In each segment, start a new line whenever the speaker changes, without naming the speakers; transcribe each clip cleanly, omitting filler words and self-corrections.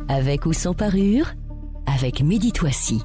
Avec ou sans parure, avec Mehdi Touassi.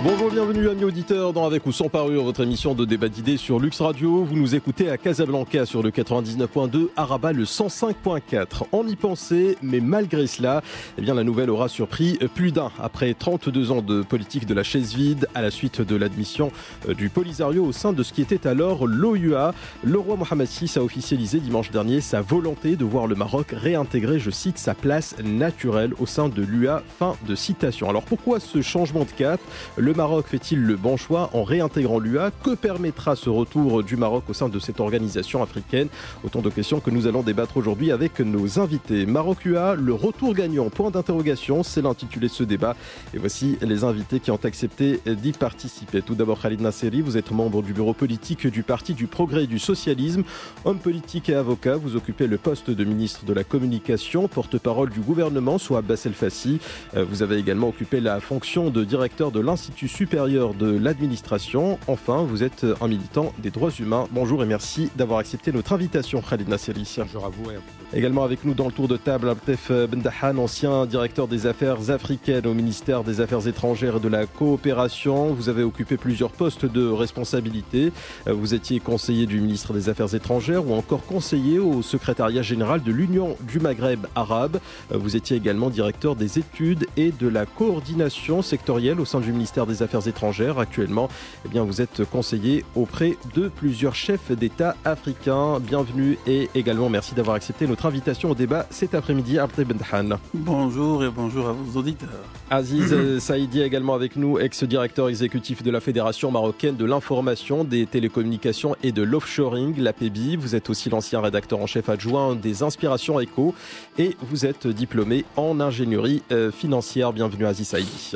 Bonjour, bienvenue amis auditeurs dans Avec ou sans parure, votre émission de débat d'idées sur Lux Radio. Vous nous écoutez à Casablanca sur le 99.2, à Rabat le 105.4. On y pensait, mais malgré cela, la nouvelle aura surpris plus d'un. Après 32 ans de politique de la chaise vide, à la suite de l'admission du Polisario au sein de ce qui était alors l'OUA, le roi Mohamed VI a officialisé dimanche dernier sa volonté de voir le Maroc réintégrer, je cite, sa place naturelle au sein de l'UA. Fin de citation. Alors pourquoi ce changement de cap ? Le Maroc fait-il le bon choix en réintégrant l'UA ? Que permettra ce retour du Maroc au sein de cette organisation africaine ? Autant de questions que nous allons débattre aujourd'hui avec nos invités. Maroc-UA, le retour gagnant, point d'interrogation, c'est l'intitulé de ce débat. Et voici les invités qui ont accepté d'y participer. Tout d'abord, Khalid Nasseri, vous êtes membre du bureau politique du Parti du Progrès et du Socialisme. Homme politique et avocat, vous occupez le poste de ministre de la Communication, porte-parole du gouvernement, soit Abbas El Fassi. Vous avez également occupé la fonction de directeur de l'Institut supérieur de l'administration. Enfin, vous êtes un militant des droits humains. Bonjour et merci d'avoir accepté notre invitation, Khalid Nasseri.
Bonjour à vous.
Également avec nous dans le tour de table, Abdef Bendahan, ancien directeur des affaires africaines au ministère des Affaires étrangères et de la coopération. Vous avez occupé plusieurs postes de responsabilité. Vous étiez conseiller du ministre des Affaires étrangères ou encore conseiller au secrétariat général de l'Union du Maghreb arabe. Vous étiez également directeur des études et de la coordination sectorielle au sein du ministère des Affaires étrangères. Actuellement, vous êtes conseiller auprès de plusieurs chefs d'État africains. Bienvenue et également merci d'avoir accepté notre invitation au débat cet après-midi. Abdel Bendahan.
Bonjour et bonjour à vos auditeurs.
Aziz Saïdi également avec nous, ex-directeur exécutif de la Fédération marocaine de l'information, des télécommunications et de l'offshoring, l'APEBI. Vous êtes aussi l'ancien rédacteur en chef adjoint des Inspirations Éco et vous êtes diplômé en ingénierie financière. Bienvenue Aziz Saïdi.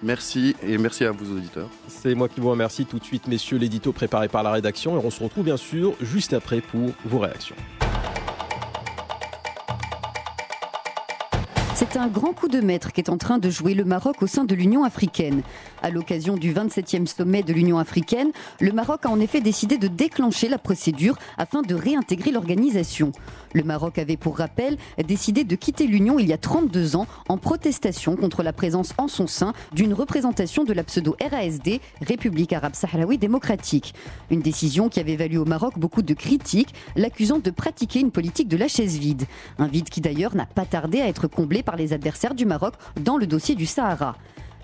Merci et merci à vos auditeurs.
C'est moi qui vous remercie. Tout de suite, messieurs, l'édito préparé par la rédaction et on se retrouve bien sûr juste après pour vos réactions.
C'est un grand coup de maître qu'est en train de jouer le Maroc au sein de l'Union africaine. À l'occasion du 27e sommet de l'Union africaine, le Maroc a en effet décidé de déclencher la procédure afin de réintégrer l'organisation. Le Maroc avait, pour rappel, décidé de quitter l'Union il y a 32 ans en protestation contre la présence en son sein d'une représentation de la pseudo-RASD, République arabe sahraoui démocratique. Une décision qui avait valu au Maroc beaucoup de critiques, l'accusant de pratiquer une politique de la chaise vide. Un vide qui d'ailleurs n'a pas tardé à être comblé par les adversaires du Maroc dans le dossier du Sahara.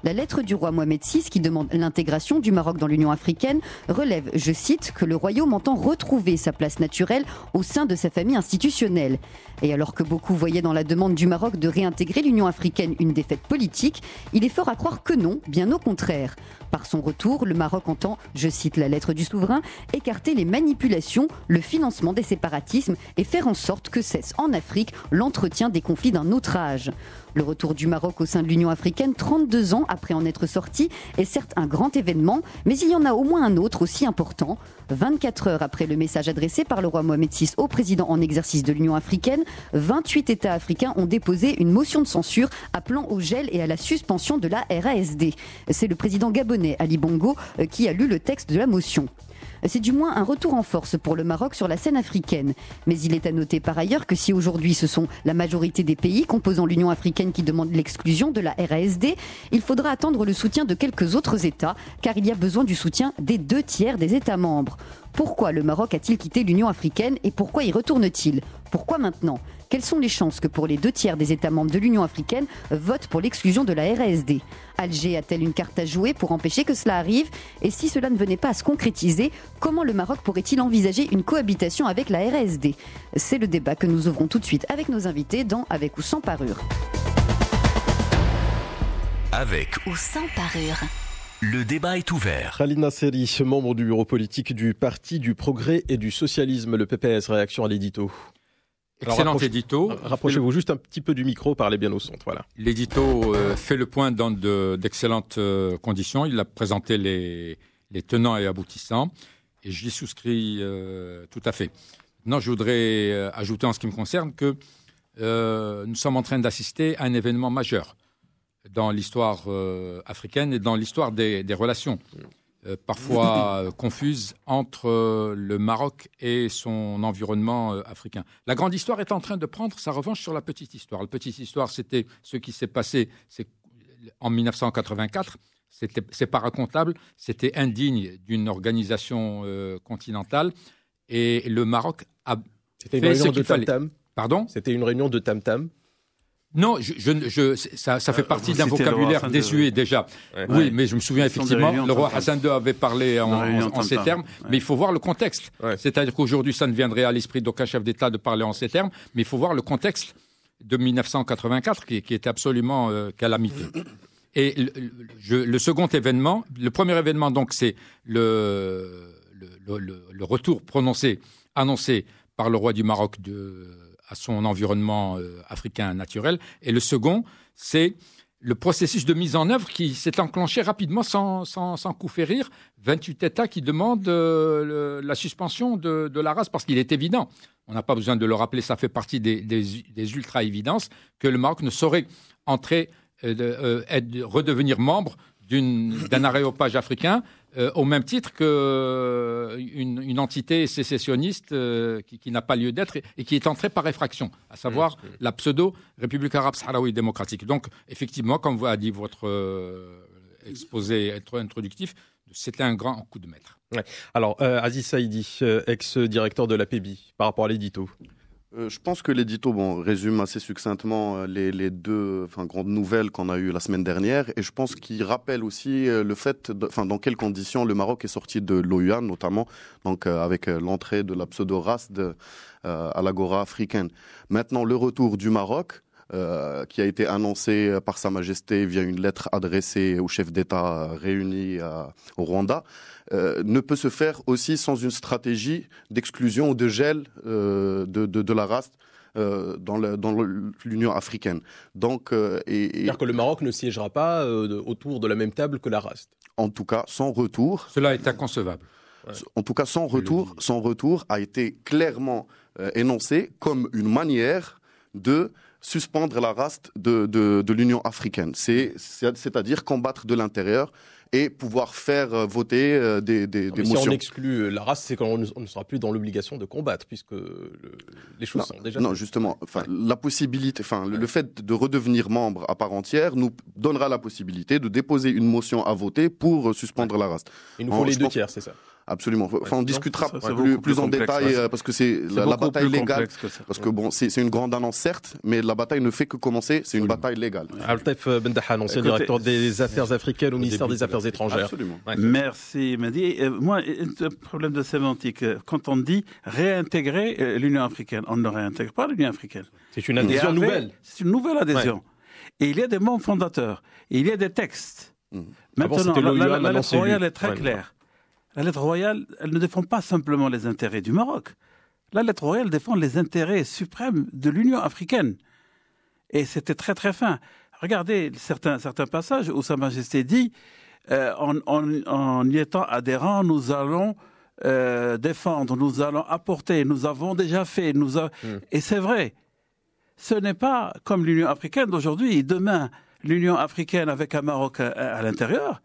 La lettre du roi Mohamed VI, qui demande l'intégration du Maroc dans l'Union africaine, relève, je cite, que le royaume entend retrouver sa place naturelle au sein de sa famille institutionnelle. Et alors que beaucoup voyaient dans la demande du Maroc de réintégrer l'Union africaine une défaite politique, il est fort à croire que non, bien au contraire. Par son retour, le Maroc entend, je cite la lettre du souverain, écarter les manipulations, le financement des séparatismes et faire en sorte que cesse en Afrique l'entretien des conflits d'un autre âge. Le retour du Maroc au sein de l'Union africaine, 32 ans après en être sorti, est certes un grand événement, mais il y en a au moins un autre aussi important. 24 heures après le message adressé par le roi Mohamed VI au président en exercice de l'Union africaine, 28 États africains ont déposé une motion de censure appelant au gel et à la suspension de la RASD. C'est le président gabonais Ali Bongo qui a lu le texte de la motion. C'est du moins un retour en force pour le Maroc sur la scène africaine. Mais il est à noter par ailleurs que si aujourd'hui ce sont la majorité des pays composant l'Union africaine qui demandent l'exclusion de la RASD, il faudra attendre le soutien de quelques autres États, car il y a besoin du soutien des 2/3 des États membres. Pourquoi le Maroc a-t-il quitté l'Union africaine et pourquoi y retourne-t-il ? Pourquoi maintenant ? Quelles sont les chances que pour les 2/3 des États membres de l'Union africaine votent pour l'exclusion de la RASD ? Alger a-t-elle une carte à jouer pour empêcher que cela arrive ? Et si cela ne venait pas à se concrétiser, comment le Maroc pourrait-il envisager une cohabitation avec la RASD ? C'est le débat que nous ouvrons tout de suite avec nos invités dans Avec ou sans parure.
Avec ou sans parure. Le débat est ouvert.
Khalid Nasseri, membre du bureau politique du Parti du Progrès et du Socialisme, le PPS. Réaction à l'édito.
Excellent édito.
Rapprochez-vous juste un petit peu du micro, parlez bien au centre. Voilà.
L'édito fait le point dans d'excellentes conditions. Il a présenté les tenants et aboutissants et j'y souscris tout à fait. Maintenant, je voudrais ajouter en ce qui me concerne que nous sommes en train d'assister à un événement majeur dans l'histoire africaine et dans l'histoire des relations. parfois confuse entre le Maroc et son environnement africain. La grande histoire est en train de prendre sa revanche sur la petite histoire. La petite histoire, c'était ce qui s'est passé en 1984. C'est pas racontable, c'était indigne d'une organisation continentale. Et le Maroc a
C'était une
fait
réunion
ce
de
qu'il fallait.
tam-tam.
Pardon ?
C'était une réunion de tam-tam.
Non, ça fait partie d'un vocabulaire désuet déjà.
Ouais.
Oui,
Ouais.
mais je me souviens
Ce sont des
effectivement,
réunions
le roi
tam-tam.
Hassan II avait parlé en ces termes, mais il faut voir le contexte.
Ouais.
C'est-à-dire qu'aujourd'hui, ça ne viendrait à l'esprit d'aucun chef d'État de parler en ces termes, mais il faut voir le contexte de 1984 qui était absolument calamiteux. Et le second événement, le premier événement, donc, c'est le retour annoncé par le roi du Maroc à son environnement africain naturel. Et le second, c'est le processus de mise en œuvre qui s'est enclenché rapidement sans coup férir. 28 États qui demandent la suspension de la race, parce qu'il est évident, on n'a pas besoin de le rappeler, ça fait partie des ultra-évidences, que le Maroc ne saurait redevenir membre d'un aréopage africain au même titre qu'une entité sécessionniste qui n'a pas lieu d'être et qui est entrée par effraction, à savoir la pseudo-République arabe sahraoui démocratique. Donc, effectivement, comme vous a dit votre exposé introductif, c'était un grand coup de maître.
Ouais. Alors, Aziz Saïdi, ex-directeur de l'APBI, par rapport à l'édito.
Je pense que l'édito résume assez succinctement les deux grandes nouvelles qu'on a eues la semaine dernière, et je pense qu'il rappelle aussi le fait, dans quelles conditions le Maroc est sorti de l'OUA, notamment donc, avec l'entrée de la pseudo-race à l'Agora africaine. Maintenant, le retour du Maroc, qui a été annoncé par Sa Majesté via une lettre adressée aux chefs d'État réunis au Rwanda, ne peut se faire aussi sans une stratégie d'exclusion ou de gel de la race dans l'Union africaine. Donc,
C'est-à-dire que le Maroc ne siégera pas autour de la même table que la RAST.
En tout cas, sans retour.
Cela est inconcevable.
Ouais.
En tout cas, sans retour a été clairement énoncé comme une manière de suspendre la race de l'Union africaine. C'est-à-dire combattre de l'intérieur et pouvoir faire voter des motions.
Si on exclut la race, c'est qu'on ne sera plus dans l'obligation de combattre, puisque les choses sont déjà...
Non, justement, la possibilité, le fait de redevenir membre à part entière nous donnera la possibilité de déposer une motion à voter pour suspendre la race.
Il nous faut les 2 tiers, c'est ça?
Absolument. On discutera
ça,
plus en détail parce que c'est la bataille légale. Parce que c'est une grande annonce certes, mais la bataille ne fait que commencer. C'est une bataille légale.
Altef Bendahan, ancien directeur des affaires africaines au ministère des Affaires étrangères.
Absolument.
Ouais.
Merci Mehdi. Moi, un problème de sémantique. Quand on dit réintégrer l'Union africaine, on ne réintègre pas l'Union africaine.
C'est une adhésion nouvelle.
C'est une nouvelle adhésion. Et il y a des membres fondateurs. Et il y a des textes. Maintenant, la lettre royale est très claire. La lettre royale, elle ne défend pas simplement les intérêts du Maroc. La lettre royale défend les intérêts suprêmes de l'Union africaine. Et c'était très très fin. Regardez certains passages où Sa Majesté dit en y étant adhérents, nous allons défendre, nous allons apporter, nous avons déjà fait. Et c'est vrai. Ce n'est pas comme l'Union africaine d'aujourd'hui. Demain, l'Union africaine avec un Maroc à l'intérieur,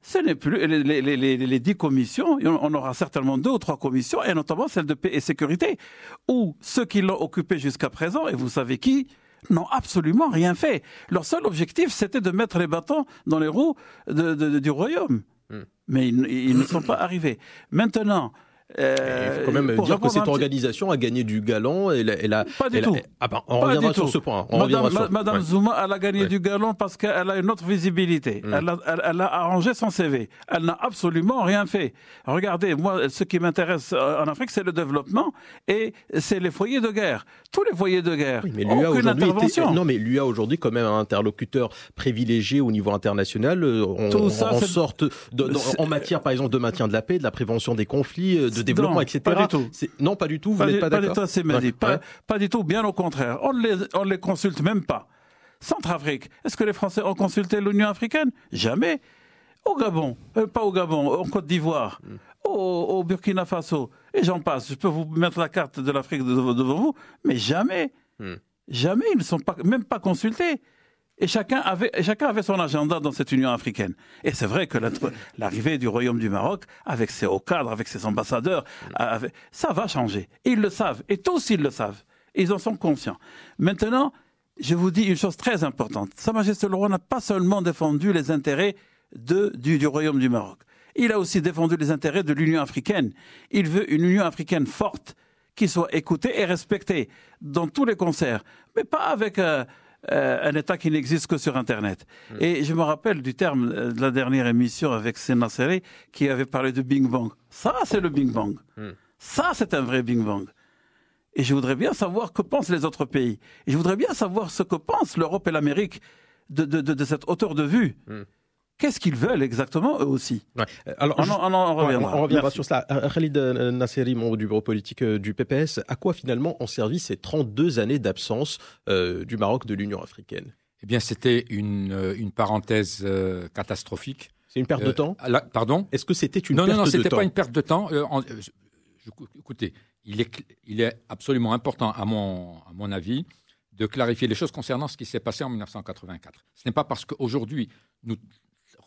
ce n'est plus les 10 commissions, on aura certainement 2 ou 3 commissions, et notamment celle de paix et sécurité, où ceux qui l'ont occupée jusqu'à présent, et vous savez qui, n'ont absolument rien fait. Leur seul objectif, c'était de mettre les bâtons dans les roues du royaume. Mais ils ne sont pas arrivés. Maintenant...
il faut quand même dire que cette organisation a gagné du galant.
Pas du tout.
On reviendra sur ce point.
Madame Zouma, elle a gagné du galant parce qu'elle a une autre visibilité. Elle a arrangé son CV. Elle n'a absolument rien fait. Regardez, moi, ce qui m'intéresse en Afrique, c'est le développement et c'est les foyers de guerre. Tous les foyers de guerre.
Oui, mais
aucune intervention.
Non, mais l'UA aujourd'hui, quand même, un interlocuteur privilégié au niveau international, en matière, par exemple, de maintien de la paix, de la prévention des conflits, de développement,
non,
etc.
Pas du tout.
Non, pas du tout. Vous n'êtes pas d'accord?
Pas du tout. Bien au contraire. On les consulte même pas. Centrafrique. Est-ce que les Français ont consulté l'Union africaine? Jamais. Au Gabon, pas au Gabon, en Côte d'Ivoire, au Burkina Faso, et j'en passe. Je peux vous mettre la carte de l'Afrique devant vous, mais jamais. Jamais ils ne sont même pas consultés. Et chacun avait son agenda dans cette Union africaine. Et c'est vrai que l'arrivée du Royaume du Maroc, avec ses hauts cadres, avec ses ambassadeurs, ça va changer. Ils le savent. Et tous, ils le savent. Et ils en sont conscients. Maintenant, je vous dis une chose très importante. Sa Majesté le Roi n'a pas seulement défendu les intérêts du Royaume du Maroc. Il a aussi défendu les intérêts de l'Union africaine. Il veut une Union africaine forte, qui soit écoutée et respectée dans tous les concerts. Mais pas avec un État qui n'existe que sur Internet. Et je me rappelle du terme de la dernière émission avec Sénat Serré qui avait parlé de Bing Bang. Ça, c'est le Bing Bang. Ça, c'est un vrai Bing Bang. Et je voudrais bien savoir que pensent les autres pays. Et je voudrais bien savoir ce que pensent l'Europe et l'Amérique de cette hauteur de vue. Qu'est-ce qu'ils veulent exactement, eux aussi?
Ouais. Alors, on reviendra sur cela. Khalid Nasseri, membre du bureau politique du PPS, à quoi finalement ont servi ces 32 années d'absence du Maroc de l'Union africaine?
Eh bien, c'était une parenthèse catastrophique.
C'est une perte de temps?
Pardon?
Est-ce que c'était une perte de temps?
Non, c'était pas une perte de temps. Écoutez, il est absolument important, à mon avis, de clarifier les choses concernant ce qui s'est passé en 1984. Ce n'est pas parce qu'aujourd'hui, nous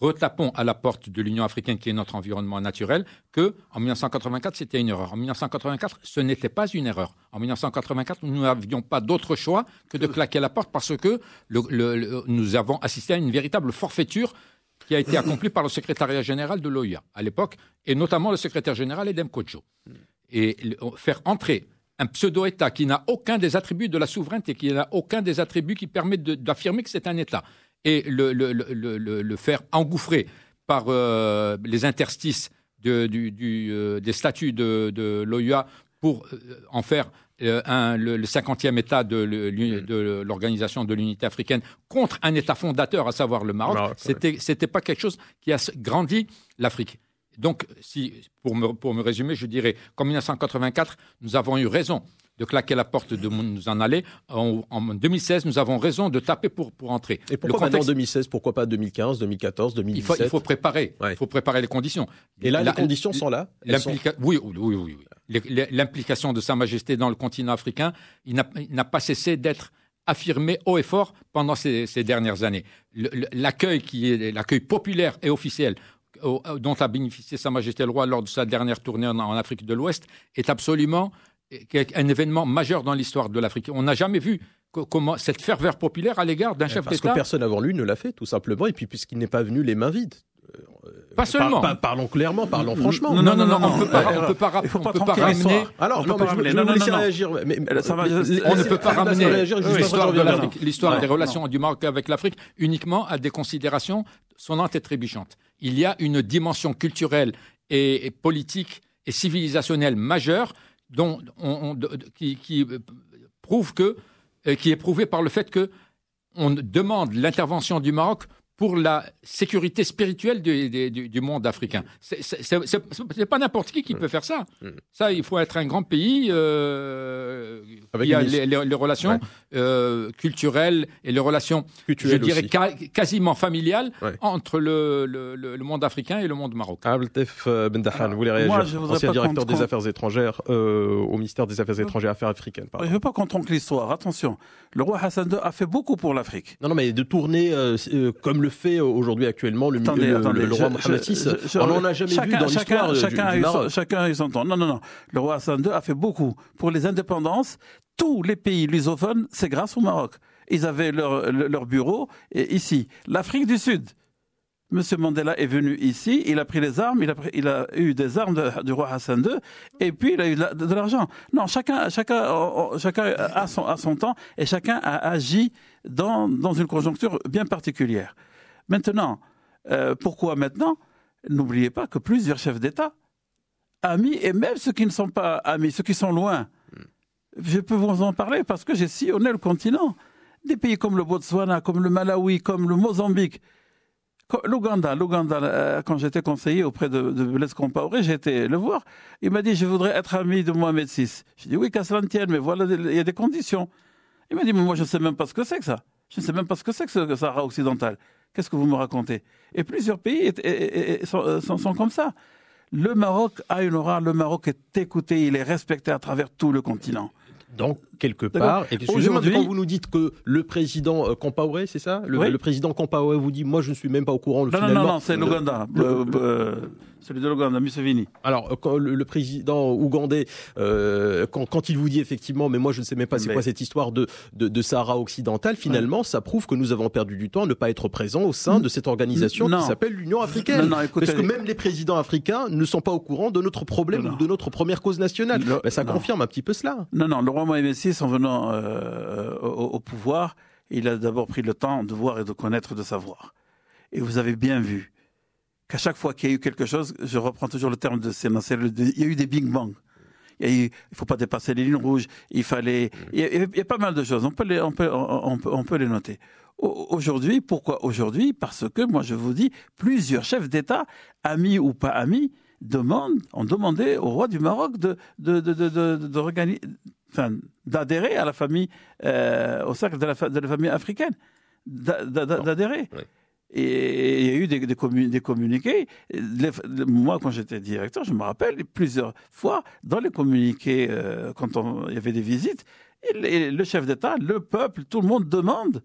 retapons à la porte de l'Union africaine, qui est notre environnement naturel, qu'en 1984, c'était une erreur. En 1984, ce n'était pas une erreur. En 1984, nous n'avions pas d'autre choix que de claquer la porte parce que nous avons assisté à une véritable forfaiture qui a été accomplie par le secrétariat général de l'OUA à l'époque, et notamment le secrétaire général Edem Kodjo. Et faire entrer un pseudo-État qui n'a aucun des attributs de la souveraineté, qui n'a aucun des attributs qui permettent d'affirmer que c'est un État, et le faire engouffrer par les interstices des statuts de l'OUA pour en faire le 50e État de l'Organisation de l'Unité africaine contre un État fondateur, à savoir le Maroc, c'était pas quelque chose qui a grandi l'Afrique. Donc, pour me résumer, je dirais qu'en 1984, nous avons eu raison de claquer la porte, de nous en aller. En 2016, nous avons raison de taper pour entrer.
Et pourquoi pas en 2016? Pourquoi pas 2015, 2014, 2017? Il
faut préparer. Il faut préparer les conditions.
Et là, les conditions sont là?
Oui. L'implication de Sa Majesté dans le continent africain, il n'a pas cessé d'être affirmé haut et fort pendant ces dernières années. L'accueil qui est l'accueil populaire et officiel dont a bénéficié Sa Majesté le Roi lors de sa dernière tournée en Afrique de l'Ouest est absolument un événement majeur dans l'histoire de l'Afrique. On n'a jamais vu comment cette ferveur populaire à l'égard d'un chef d'État...
Parce que personne avant lui ne l'a fait, tout simplement, et puis puisqu'il n'est pas venu les mains vides.
Pas seulement.
Parlons clairement, parlons franchement.
Non, on ne peut pas ramener...
Alors, non, mais je vais vous laisser réagir.
On ne peut pas ramener l'histoire de l'Afrique, l'histoire des relations du Maroc avec l'Afrique uniquement à des considérations sonnantes et trébuchantes. Il y a une dimension culturelle et politique et civilisationnelle majeure qui est prouvée par le fait qu'on demande l'intervention du Maroc pour la sécurité spirituelle du monde africain. C'est pas n'importe qui peut faire ça. Ça, il faut être un grand pays. Il y a les relations culturelles et les relations, je dirais, quasiment familiales entre le monde africain et le monde marocain.
Abdeltef Bendahan, vous voulez réagir? Ancien directeur des Affaires étrangères au ministère des Affaires étrangères et Affaires africaines.
Je ne veux pas qu'on tronque l'histoire. Attention, le roi Hassan II a fait beaucoup pour l'Afrique.
Non, mais de tourner comme le fait aujourd'hui actuellement le roi Mohammed VI. On n'en a jamais vu dans l'histoire du Maroc.
Chacun a eu son temps. Non. Le roi Hassan II a fait beaucoup pour les indépendances. Tous les pays lusophones, c'est grâce au Maroc. Ils avaient leur bureau ici. L'Afrique du Sud. Monsieur Mandela est venu ici, il a pris les armes, il a eu des armes du roi Hassan II, et puis il a eu de l'argent. Non, chacun a son temps, et chacun a agi dans une conjoncture bien particulière. Maintenant, pourquoi maintenant? N'oubliez pas que plusieurs chefs d'État, amis, et même ceux qui ne sont pas amis, ceux qui sont loin, je peux vous en parler parce que j'ai sillonné le continent. Des pays comme le Botswana, comme le Malawi, comme le Mozambique, l'Ouganda, quand j'étais conseiller auprès de Blaise Compaoré, j'ai été le voir. Il m'a dit, je voudrais être ami de Mohamed VI. J'ai dit, oui, qu'à cela ne tienne, mais voilà, il y a des conditions. Il m'a dit, mais moi, je ne sais même pas ce que c'est que ça. Je ne sais même pas ce que c'est que ce Sahara occidental. Qu'est-ce que vous me racontez? Et plusieurs pays sont comme ça. Le Maroc a une aura, le Maroc est écouté, il est respecté à travers tout le continent.
Donc, quelque part. Et aujourd'hui, quand vous nous dites que le président Compaoré, c'est ça, le président Compaoré vous dit, moi je ne suis même pas au courant.
Non, c'est l'Ouganda. Celui de l'Ouganda, Museveni.
Alors, quand le président ougandais, quand il vous dit effectivement, mais moi je ne sais même pas c'est quoi cette histoire de Sahara occidental, finalement, ça prouve que nous avons perdu du temps à ne pas être présents au sein de cette organisation qui s'appelle l'Union africaine. Écoutez, parce que même les présidents africains ne sont pas au courant de notre problème ou de notre première cause nationale. Ça confirme un petit peu cela.
Non, le roi Mohamed VI, en venant au pouvoir, il a d'abord pris le temps de voir et de connaître, de savoir. Et vous avez bien vu qu'à chaque fois qu'il y a eu quelque chose, je reprends toujours le terme de Sénat, il y a eu des bing bang. Il ne faut pas dépasser les lignes rouges. Il y a pas mal de choses. On peut les noter. Aujourd'hui, pourquoi aujourd'hui? Parce que moi je vous dis, plusieurs chefs d'État, amis ou pas amis, ont demandé au roi du Maroc d'adhérer à la famille, au cercle de la famille africaine, d'adhérer. Oui. Et il y a eu des communiqués. Moi, quand j'étais directeur, je me rappelle plusieurs fois, dans les communiqués, quand il y avait des visites, le chef d'État, le peuple, tout le monde demande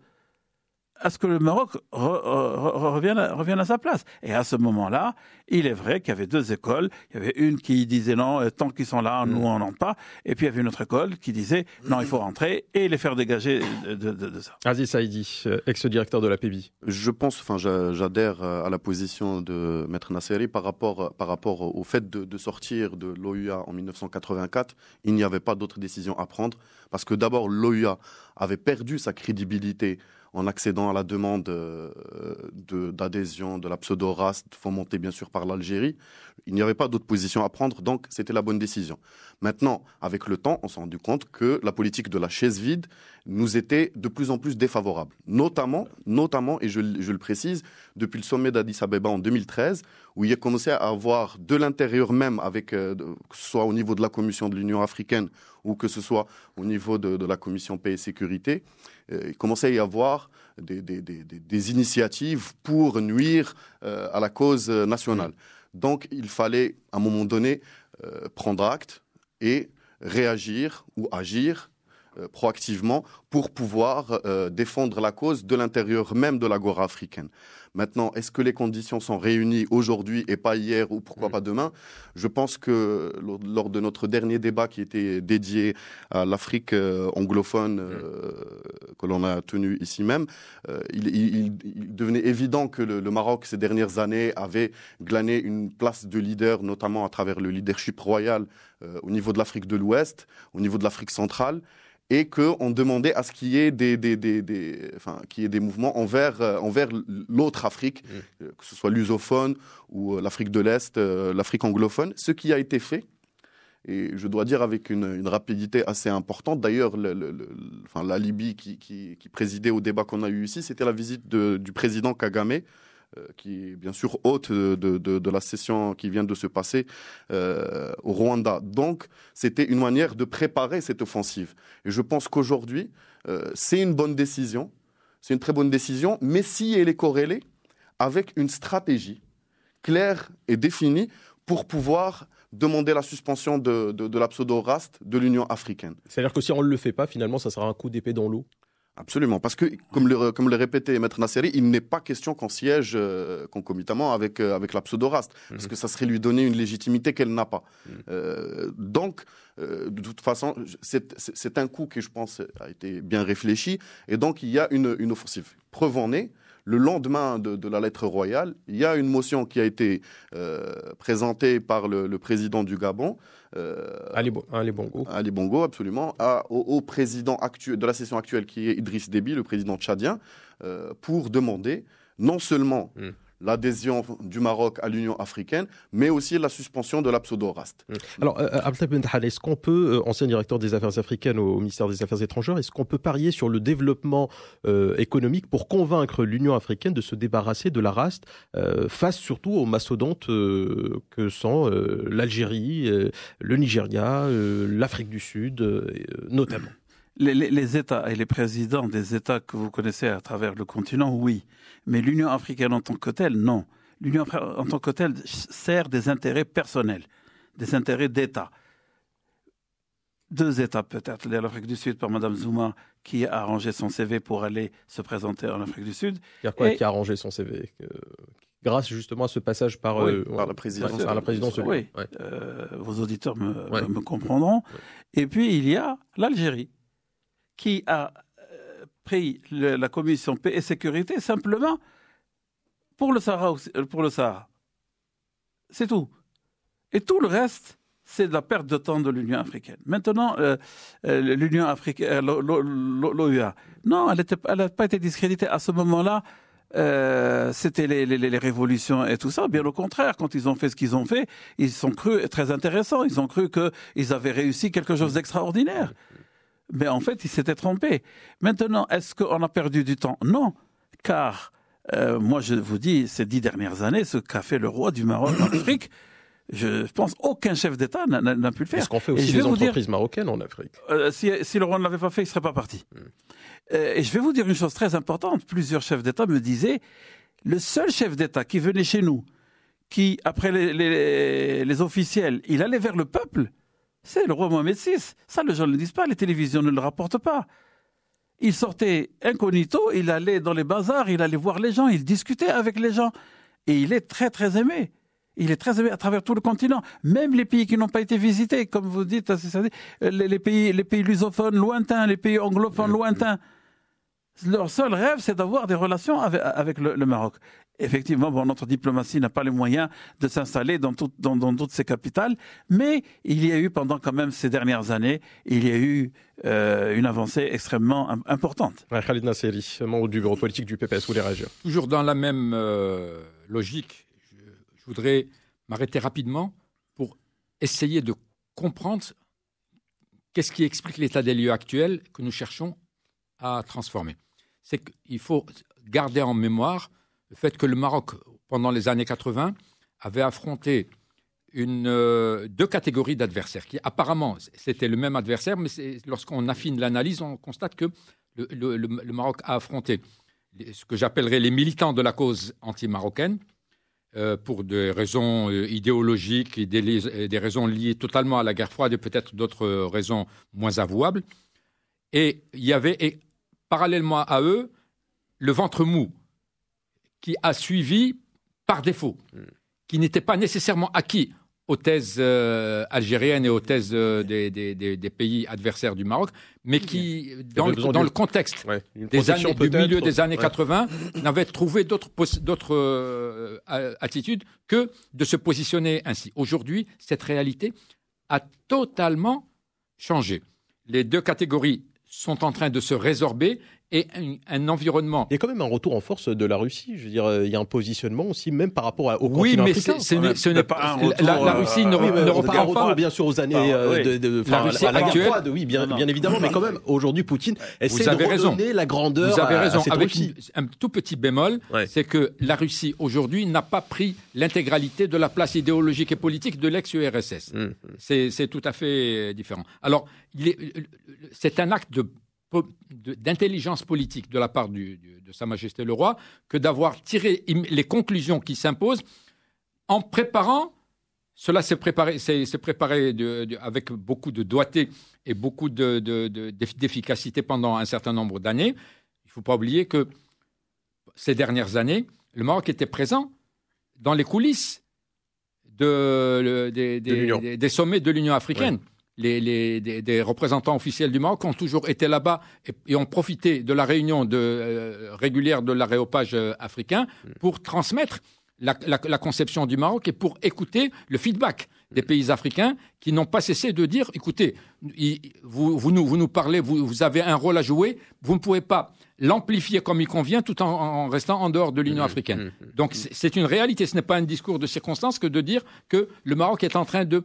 à ce que le Maroc revienne à sa place. Et à ce moment-là, il est vrai qu'il y avait deux écoles. Il y avait une qui disait non, tant qu'ils sont là, nous on n'entre pas. Et puis il y avait une autre école qui disait non, il faut rentrer et les faire dégager de ça.
Aziz Saïdi, ex-directeur de la PBI.
J'adhère à la position de Maître Nasseri par rapport au fait de sortir de l'OUA en 1984. Il n'y avait pas d'autre décision à prendre parce que d'abord l'OUA avait perdu sa crédibilité en accédant à la demande d'adhésion de la pseudo-race fomentée bien sûr par l'Algérie. Il n'y avait pas d'autre position à prendre, donc c'était la bonne décision. Maintenant, avec le temps, on s'est rendu compte que la politique de la chaise vide nous était de plus en plus défavorable. Notamment, et je le précise, depuis le sommet d'Addis Abeba en 2013, où il y a commencé à avoir de l'intérieur même, que ce soit au niveau de la Commission de l'Union africaine ou que ce soit au niveau de la Commission paix et sécurité, il commençait à y avoir des initiatives pour nuire à la cause nationale. Donc, il fallait, à un moment donné, prendre acte et réagir ou agir proactivement pour pouvoir défendre la cause de l'intérieur même de l'agora africaine. Maintenant, est-ce que les conditions sont réunies aujourd'hui et pas hier ou pourquoi pas demain? Je pense que lors de notre dernier débat qui était dédié à l'Afrique anglophone que l'on a tenu ici même, il devenait évident que le Maroc, ces dernières années, avait glané une place de leader, notamment à travers le leadership royal au niveau de l'Afrique de l'Ouest, au niveau de l'Afrique centrale, et qu'on demandait à ce qu'il y ait des mouvements envers l'autre Afrique, que ce soit lusophone ou l'Afrique de l'Est, l'Afrique anglophone, ce qui a été fait. Et je dois dire avec une rapidité assez importante. D'ailleurs, la Libye qui présidait au débat qu'on a eu ici, c'était la visite du président Kagame, qui est bien sûr hôte de la session qui vient de se passer au Rwanda. Donc, c'était une manière de préparer cette offensive. Et je pense qu'aujourd'hui, c'est une bonne décision, c'est une très bonne décision, mais si elle est corrélée avec une stratégie claire et définie pour pouvoir demander la suspension de la pseudo-race de l'Union africaine.
C'est-à-dire que si on ne le fait pas, finalement, ça sera un coup d'épée dans l'eau?
Absolument, parce que, comme le répétait Maître Nasseri, il n'est pas question qu'on siège concomitamment avec la pseudo-race, parce que ça serait lui donner une légitimité qu'elle n'a pas. Donc, de toute façon, c'est un coup qui, je pense, a été bien réfléchi, et donc il y a une offensive. Preuve en est, le lendemain de la lettre royale, il y a une motion qui a été présentée par le président du Gabon,
Ali Bongo.
Ali Bongo, absolument, au président de la session actuelle qui est Idriss Déby, le président tchadien, pour demander non seulement l'adhésion du Maroc à l'Union africaine, mais aussi la suspension de la pseudo-race.
Alors, Abdeltaheb Bentahal, est-ce qu'on peut, ancien directeur des affaires africaines au ministère des Affaires étrangères, est-ce qu'on peut parier sur le développement économique pour convaincre l'Union africaine de se débarrasser de la race face surtout aux mastodontes que sont l'Algérie, le Nigeria, l'Afrique du Sud, notamment?
Les États et les présidents des États que vous connaissez à travers le continent, oui. Mais l'Union africaine en tant que telle, non. L'Union en tant que telle sert des intérêts personnels, des intérêts d'État. 2 étapes peut-être. L'Afrique du Sud par Mme Zuma, qui a arrangé son CV pour aller se présenter en Afrique du Sud.
Qui a arrangé son CV grâce justement à ce passage par
la présidence.
Par la présidence.
Oui. Vos auditeurs me comprendront. Oui. Et puis il y a l'Algérie, qui a pris la commission paix et sécurité simplement pour le Sahara. C'est tout. Et tout le reste, c'est de la perte de temps de l'Union africaine. Maintenant, l'Union africaine, l'OUA, non, elle n'a pas été discréditée. À ce moment-là, c'était les révolutions et tout ça. Bien au contraire, quand ils ont fait ce qu'ils ont fait, ils sont crus très intéressants. Ils ont cru qu'ils avaient réussi quelque chose d'extraordinaire. Mais en fait, ils s'étaient trompés. Maintenant, est-ce qu'on a perdu du temps? Non, car moi, je vous dis, ces 10 dernières années, ce qu'a fait le roi du Maroc en Afrique, je pense aucun chef d'État n'a pu le faire.
Est-ce qu'on fait aussi des entreprises marocaines en Afrique?
Si le roi ne l'avait pas fait, il ne serait pas parti. Et je vais vous dire une chose très importante. Plusieurs chefs d'État me disaient, le seul chef d'État qui venait chez nous, qui, après les officiels, il allait vers le peuple, c'est le roi Mohamed VI. Ça, les gens ne le disent pas, les télévisions ne le rapportent pas. Il sortait incognito, il allait dans les bazars, il allait voir les gens, il discutait avec les gens. Et il est très, très aimé. Il est très aimé à travers tout le continent. Même les pays qui n'ont pas été visités, comme vous dites, les pays lusophones lointains, les pays anglophones lointains. Leur seul rêve, c'est d'avoir des relations avec le Maroc. Effectivement, notre diplomatie n'a pas les moyens de s'installer dans toutes ces capitales, mais il y a eu pendant quand même ces dernières années, il y a eu une avancée extrêmement importante.
Khalid Nasseri, membre du bureau politique du PPS, vous voulez réagir?
Toujours dans la même logique, je voudrais m'arrêter rapidement pour essayer de comprendre qu'est-ce qui explique l'état des lieux actuel que nous cherchons à transformer. C'est qu'il faut garder en mémoire le fait que le Maroc, pendant les années 80, avait affronté deux catégories d'adversaires, qui apparemment, c'était le même adversaire, mais lorsqu'on affine l'analyse, on constate que le Maroc a affronté ce que j'appellerais les militants de la cause anti-marocaine, pour des raisons idéologiques et des raisons liées totalement à la guerre froide et peut-être d'autres raisons moins avouables. Et il y avait, parallèlement à eux, le ventre mou, qui a suivi par défaut, qui n'était pas nécessairement acquis aux thèses algériennes et aux thèses des pays adversaires du Maroc, mais qui, dans le contexte du milieu des années 80, n'avait trouvé d'autres attitudes que de se positionner ainsi. Aujourd'hui, cette réalité a totalement changé. Les deux catégories sont en train de se résorber et un environnement.
Il y a quand même un retour en force de la Russie. Je veux dire, il y a un positionnement aussi, même par rapport au continent africain.
Oui, mais ce n'est pas un retour. La Russie ne reprend pas.
Bien sûr, aux années
la Russie actuelle.
Oui, bien évidemment, mais quand même, aujourd'hui, Poutine essaie de redonner la grandeur.
Vous avez raison.
À cette
avec
Russie.
un tout petit bémol, c'est que la Russie aujourd'hui n'a pas pris l'intégralité de la place idéologique et politique de l'ex-URSS. C'est tout à fait différent. Alors, c'est un acte d'intelligence politique de la part de Sa Majesté le Roi que d'avoir tiré les conclusions qui s'imposent en préparant. Cela s'est préparé avec beaucoup de doigté et beaucoup d'efficacité pendant un certain nombre d'années. Il ne faut pas oublier que ces dernières années, le Maroc était présent dans les coulisses des sommets de l'Union africaine. Ouais. Des représentants officiels du Maroc ont toujours été là-bas et ont profité de la réunion régulière de l'aréopage africain pour transmettre la conception du Maroc et pour écouter le feedback des pays africains qui n'ont pas cessé de dire, écoutez, vous nous parlez, vous avez un rôle à jouer, vous ne pouvez pas l'amplifier comme il convient tout en restant en dehors de l'Union africaine. Donc c'est une réalité, ce n'est pas un discours de circonstance que de dire que le Maroc est en train de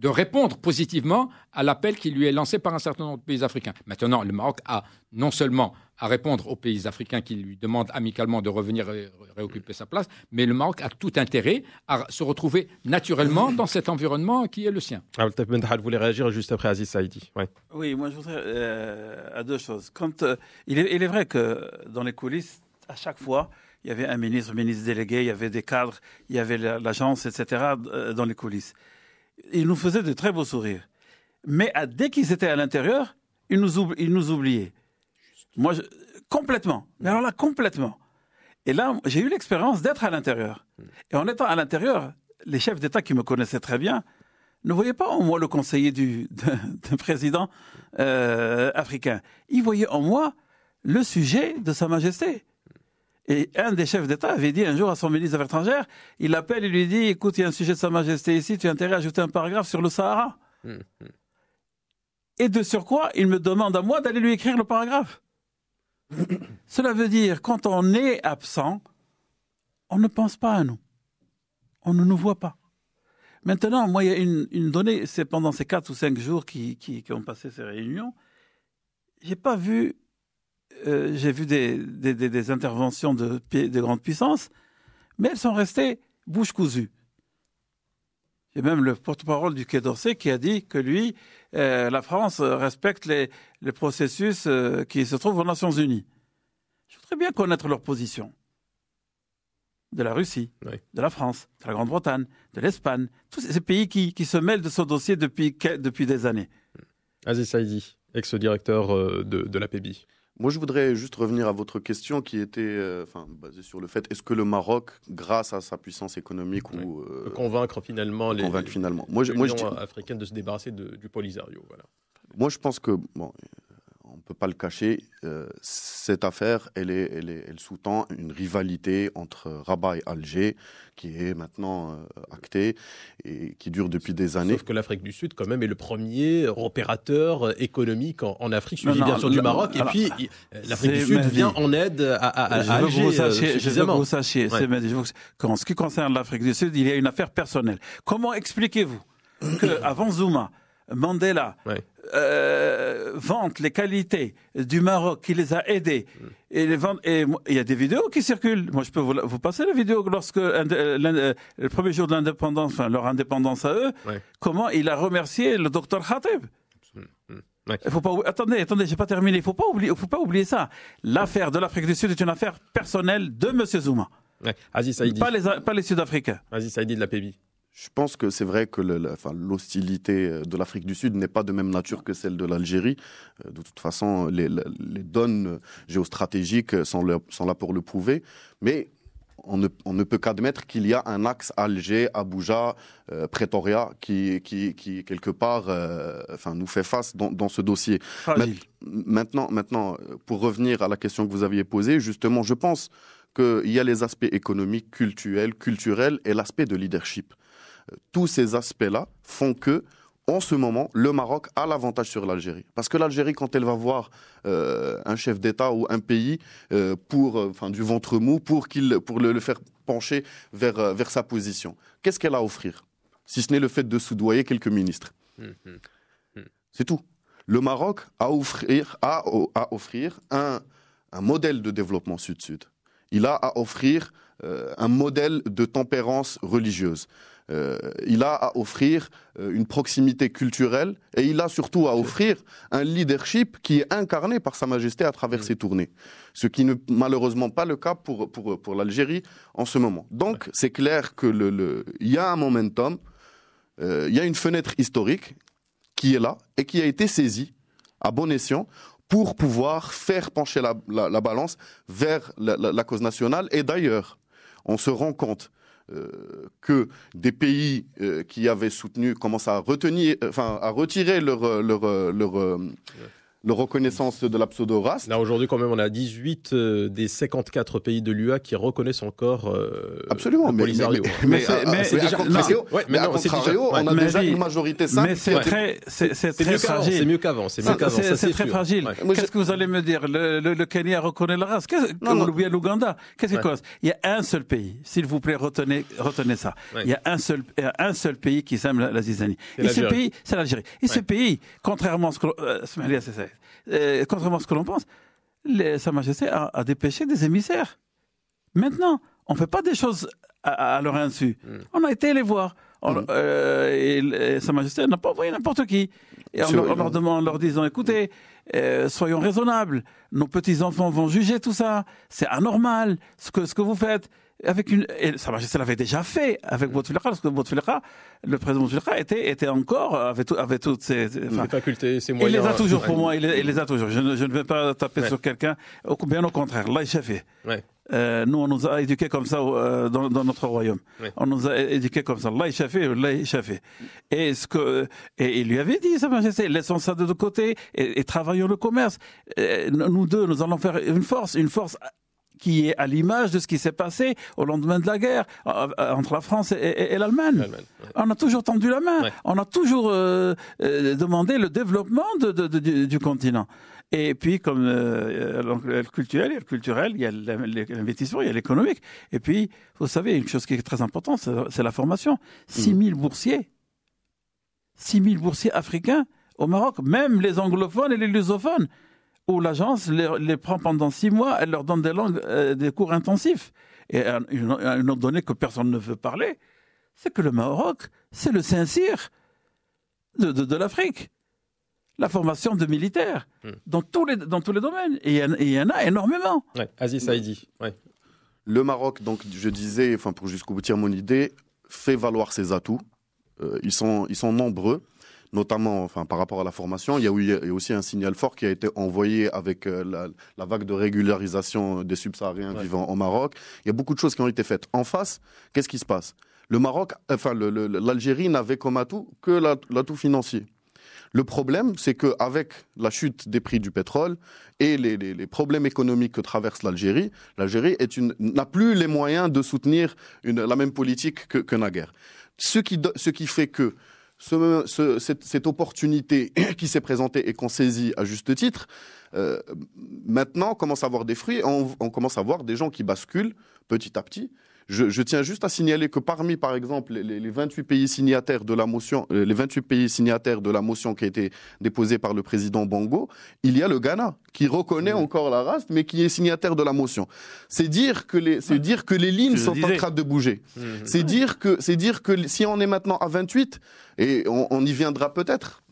répondre positivement à l'appel qui lui est lancé par un certain nombre de pays africains. Maintenant, le Maroc a non seulement à répondre aux pays africains qui lui demandent amicalement de revenir réoccuper sa place, mais le Maroc a tout intérêt à se retrouver naturellement dans cet environnement qui est le sien.
Altaf Bendahal voulait réagir juste après Aziz Saïdi.
Oui, moi je voudrais à deux choses. Il est vrai que dans les coulisses, à chaque fois, il y avait un ministre délégué, il y avait des cadres, il y avait l'agence, etc. dans les coulisses. Il nous faisait de très beaux sourires. Mais dès qu'ils étaient à l'intérieur, ils nous oubliaient. Moi, complètement. Mais alors là, complètement. Et là, j'ai eu l'expérience d'être à l'intérieur. Et en étant à l'intérieur, les chefs d'État qui me connaissaient très bien ne voyaient pas en moi le conseiller d'un président africain. Ils voyaient en moi le sujet de Sa Majesté. Et un des chefs d'État avait dit un jour à son ministre des Affaires étrangères, il l'appelle et lui dit, écoute, il y a un sujet de Sa Majesté ici, tu as intérêt à ajouter un paragraphe sur le Sahara. Et de surcroît, il me demande à moi d'aller lui écrire le paragraphe. Cela veut dire, quand on est absent, on ne pense pas à nous. On ne nous voit pas. Maintenant, moi, il y a une donnée, c'est pendant ces 4 ou 5 jours qui ont passé ces réunions, j'ai vu des interventions de grandes puissances, mais elles sont restées bouche cousue. Il y a même le porte-parole du Quai d'Orsay qui a dit que lui, la France respecte les processus qui se trouvent aux Nations Unies. Je voudrais bien connaître leur position. De la Russie, de la France, de la Grande-Bretagne, de l'Espagne, tous ces pays qui se mêlent de ce dossier depuis des années.
Aziz Saïdi, ex-directeur de l'APBI.
Moi, je voudrais juste revenir à votre question qui était basée sur le fait, est-ce que le Maroc, grâce à sa puissance économique,
peut convaincre finalement
l'Union
africaine de se débarrasser du Polisario. Voilà.
Moi, je pense que, on ne peut pas le cacher, cette affaire, elle sous-tend une rivalité entre Rabat et Alger, qui est maintenant actée et qui dure depuis des années.
Sauf que l'Afrique du Sud, quand même, est le premier opérateur économique en Afrique, suivi bien sûr du Maroc. Et puis, l'Afrique du Sud vient en aide à Alger.
Je veux que vous sachiez, en ce qui concerne l'Afrique du Sud, il y a une affaire personnelle. Comment expliquez-vous qu'avant Zuma, Mandela vante les qualités du Maroc qui les a aidés et il y a des vidéos qui circulent. Moi, je peux vous passer la vidéo lorsque le premier jour de l'indépendance, leur indépendance à eux, comment il a remercié le docteur Khatib. Il faut pas attendez, j'ai pas terminé. Il faut pas oublier ça. L'affaire de l'Afrique du Sud est une affaire personnelle de M. Zuma.
Aziz Saïdi.
Pas les Sud-Africains.
Aziz Saïdi de l'APBI.
Je pense que c'est vrai que l'hostilité de l'Afrique du Sud n'est pas de même nature que celle de l'Algérie. De toute façon, les donnes géostratégiques sont là pour le prouver. Mais on ne peut qu'admettre qu'il y a un axe Alger, Abuja, Pretoria qui quelque part nous fait face dans ce dossier. Maintenant, pour revenir à la question que vous aviez posée, justement, je pense qu'il y a les aspects économiques, culturels et l'aspect de leadership. Tous ces aspects-là font que, en ce moment, le Maroc a l'avantage sur l'Algérie. Parce que l'Algérie, quand elle va voir un chef d'État ou un pays du ventre mou pour le faire pencher vers sa position, qu'est-ce qu'elle a à offrir? Si ce n'est le fait de soudoyer quelques ministres. C'est tout. Le Maroc a à offrir un modèle de développement sud-sud. Il a à offrir un modèle de tempérance religieuse. Il a à offrir une proximité culturelle et il a surtout à offrir un leadership qui est incarné par Sa Majesté à travers ses tournées. Ce qui n'est malheureusement pas le cas pour l'Algérie en ce moment. Donc c'est clair qu'il y a un momentum, il y a une fenêtre historique qui est là et qui a été saisie à bon escient pour pouvoir faire pencher la balance vers la cause nationale. Et d'ailleurs, on se rend compte que des pays qui avaient soutenu commencent à retirer leur reconnaissance de la pseudo-race.
Là, aujourd'hui, quand même, on a 18 des 54 pays de l'UA qui reconnaissent encore
absolument,
le Polisario.
Mais à contrario, on a déjà une majorité simple.
Mais c'est très fragile.
C'est mieux qu'avant. C'est
très fragile. Qu'est-ce que vous allez me dire? Le Kenya reconnaît la race. Ou bien l'Ouganda. Qu'est-ce qui cause? Il y a un seul pays. S'il vous plaît, retenez ça. Il y a un seul pays qui sème la zizanie. Et ce pays, c'est l'Algérie. Et ce pays, contrairement à ce que l'on pense, Sa Majesté a dépêché des émissaires. Maintenant, on ne fait pas des choses à leur insu. On a été les voir. Et Sa Majesté n'a pas envoyé n'importe qui. Et en leur disant, écoutez, soyons raisonnables. Nos petits-enfants vont juger tout ça. C'est anormal ce que vous faites. Et Sa Majesté l'avait déjà fait avec Bouteflika, parce que le président Bouteflika était encore, avait toutes ses
facultés, ses moyens.
Il les a toujours pour moi, il les a toujours. Je ne vais pas taper sur quelqu'un, bien au contraire. Là, il s'est fait. Nous, on nous a éduqués comme ça dans notre royaume. On nous a éduqués comme ça. Là, il s'est fait. Et il lui avait dit, Sa Majesté, laissons ça de côté et travaillons le commerce. Nous deux, nous allons faire une force qui est à l'image de ce qui s'est passé au lendemain de la guerre entre la France et l'Allemagne. On a toujours tendu la main. On a toujours demandé le développement du continent. Et puis, comme le culturel, il y a l'investissement, il y a l'économique. Et puis, vous savez, une chose qui est très importante, c'est la formation. 6 000 boursiers africains au Maroc, même les anglophones et les lusophones, où l'agence les prend pendant 6 mois, elle leur donne des cours intensifs. Et une autre donnée que personne ne veut parler, c'est que le Maroc, c'est le Saint-Cyr de l'Afrique. La formation de militaires dans tous les domaines. Et il y en a énormément.
Aziz Saïdi.
Le Maroc, donc je disais, pour jusqu'au bout de mon idée, fait valoir ses atouts. Ils sont nombreux, notamment par rapport à la formation. Il y a aussi un signal fort qui a été envoyé avec la vague de régularisation des subsahariens vivant au Maroc. Il y a beaucoup de choses qui ont été faites. En face, qu'est-ce qui se passe ? Le Maroc, l'Algérie n'avait comme atout que l'atout financier. Le problème, c'est qu'avec la chute des prix du pétrole et les problèmes économiques que traverse l'Algérie n'a plus les moyens de soutenir la même politique que naguère. Ce qui fait que cette opportunité qui s'est présentée et qu'on saisit à juste titre, maintenant commence à avoir des fruits. On commence à voir des gens qui basculent petit à petit. Je tiens juste à signaler que parmi, par exemple, les 28 pays signataires de la motion, qui a été déposée par le président Bongo, il y a le Ghana qui reconnaît encore la race, mais qui est signataire de la motion. C'est dire que les lignes sont en train de bouger. C'est dire que si on est maintenant à 28, et on y viendra peut-être.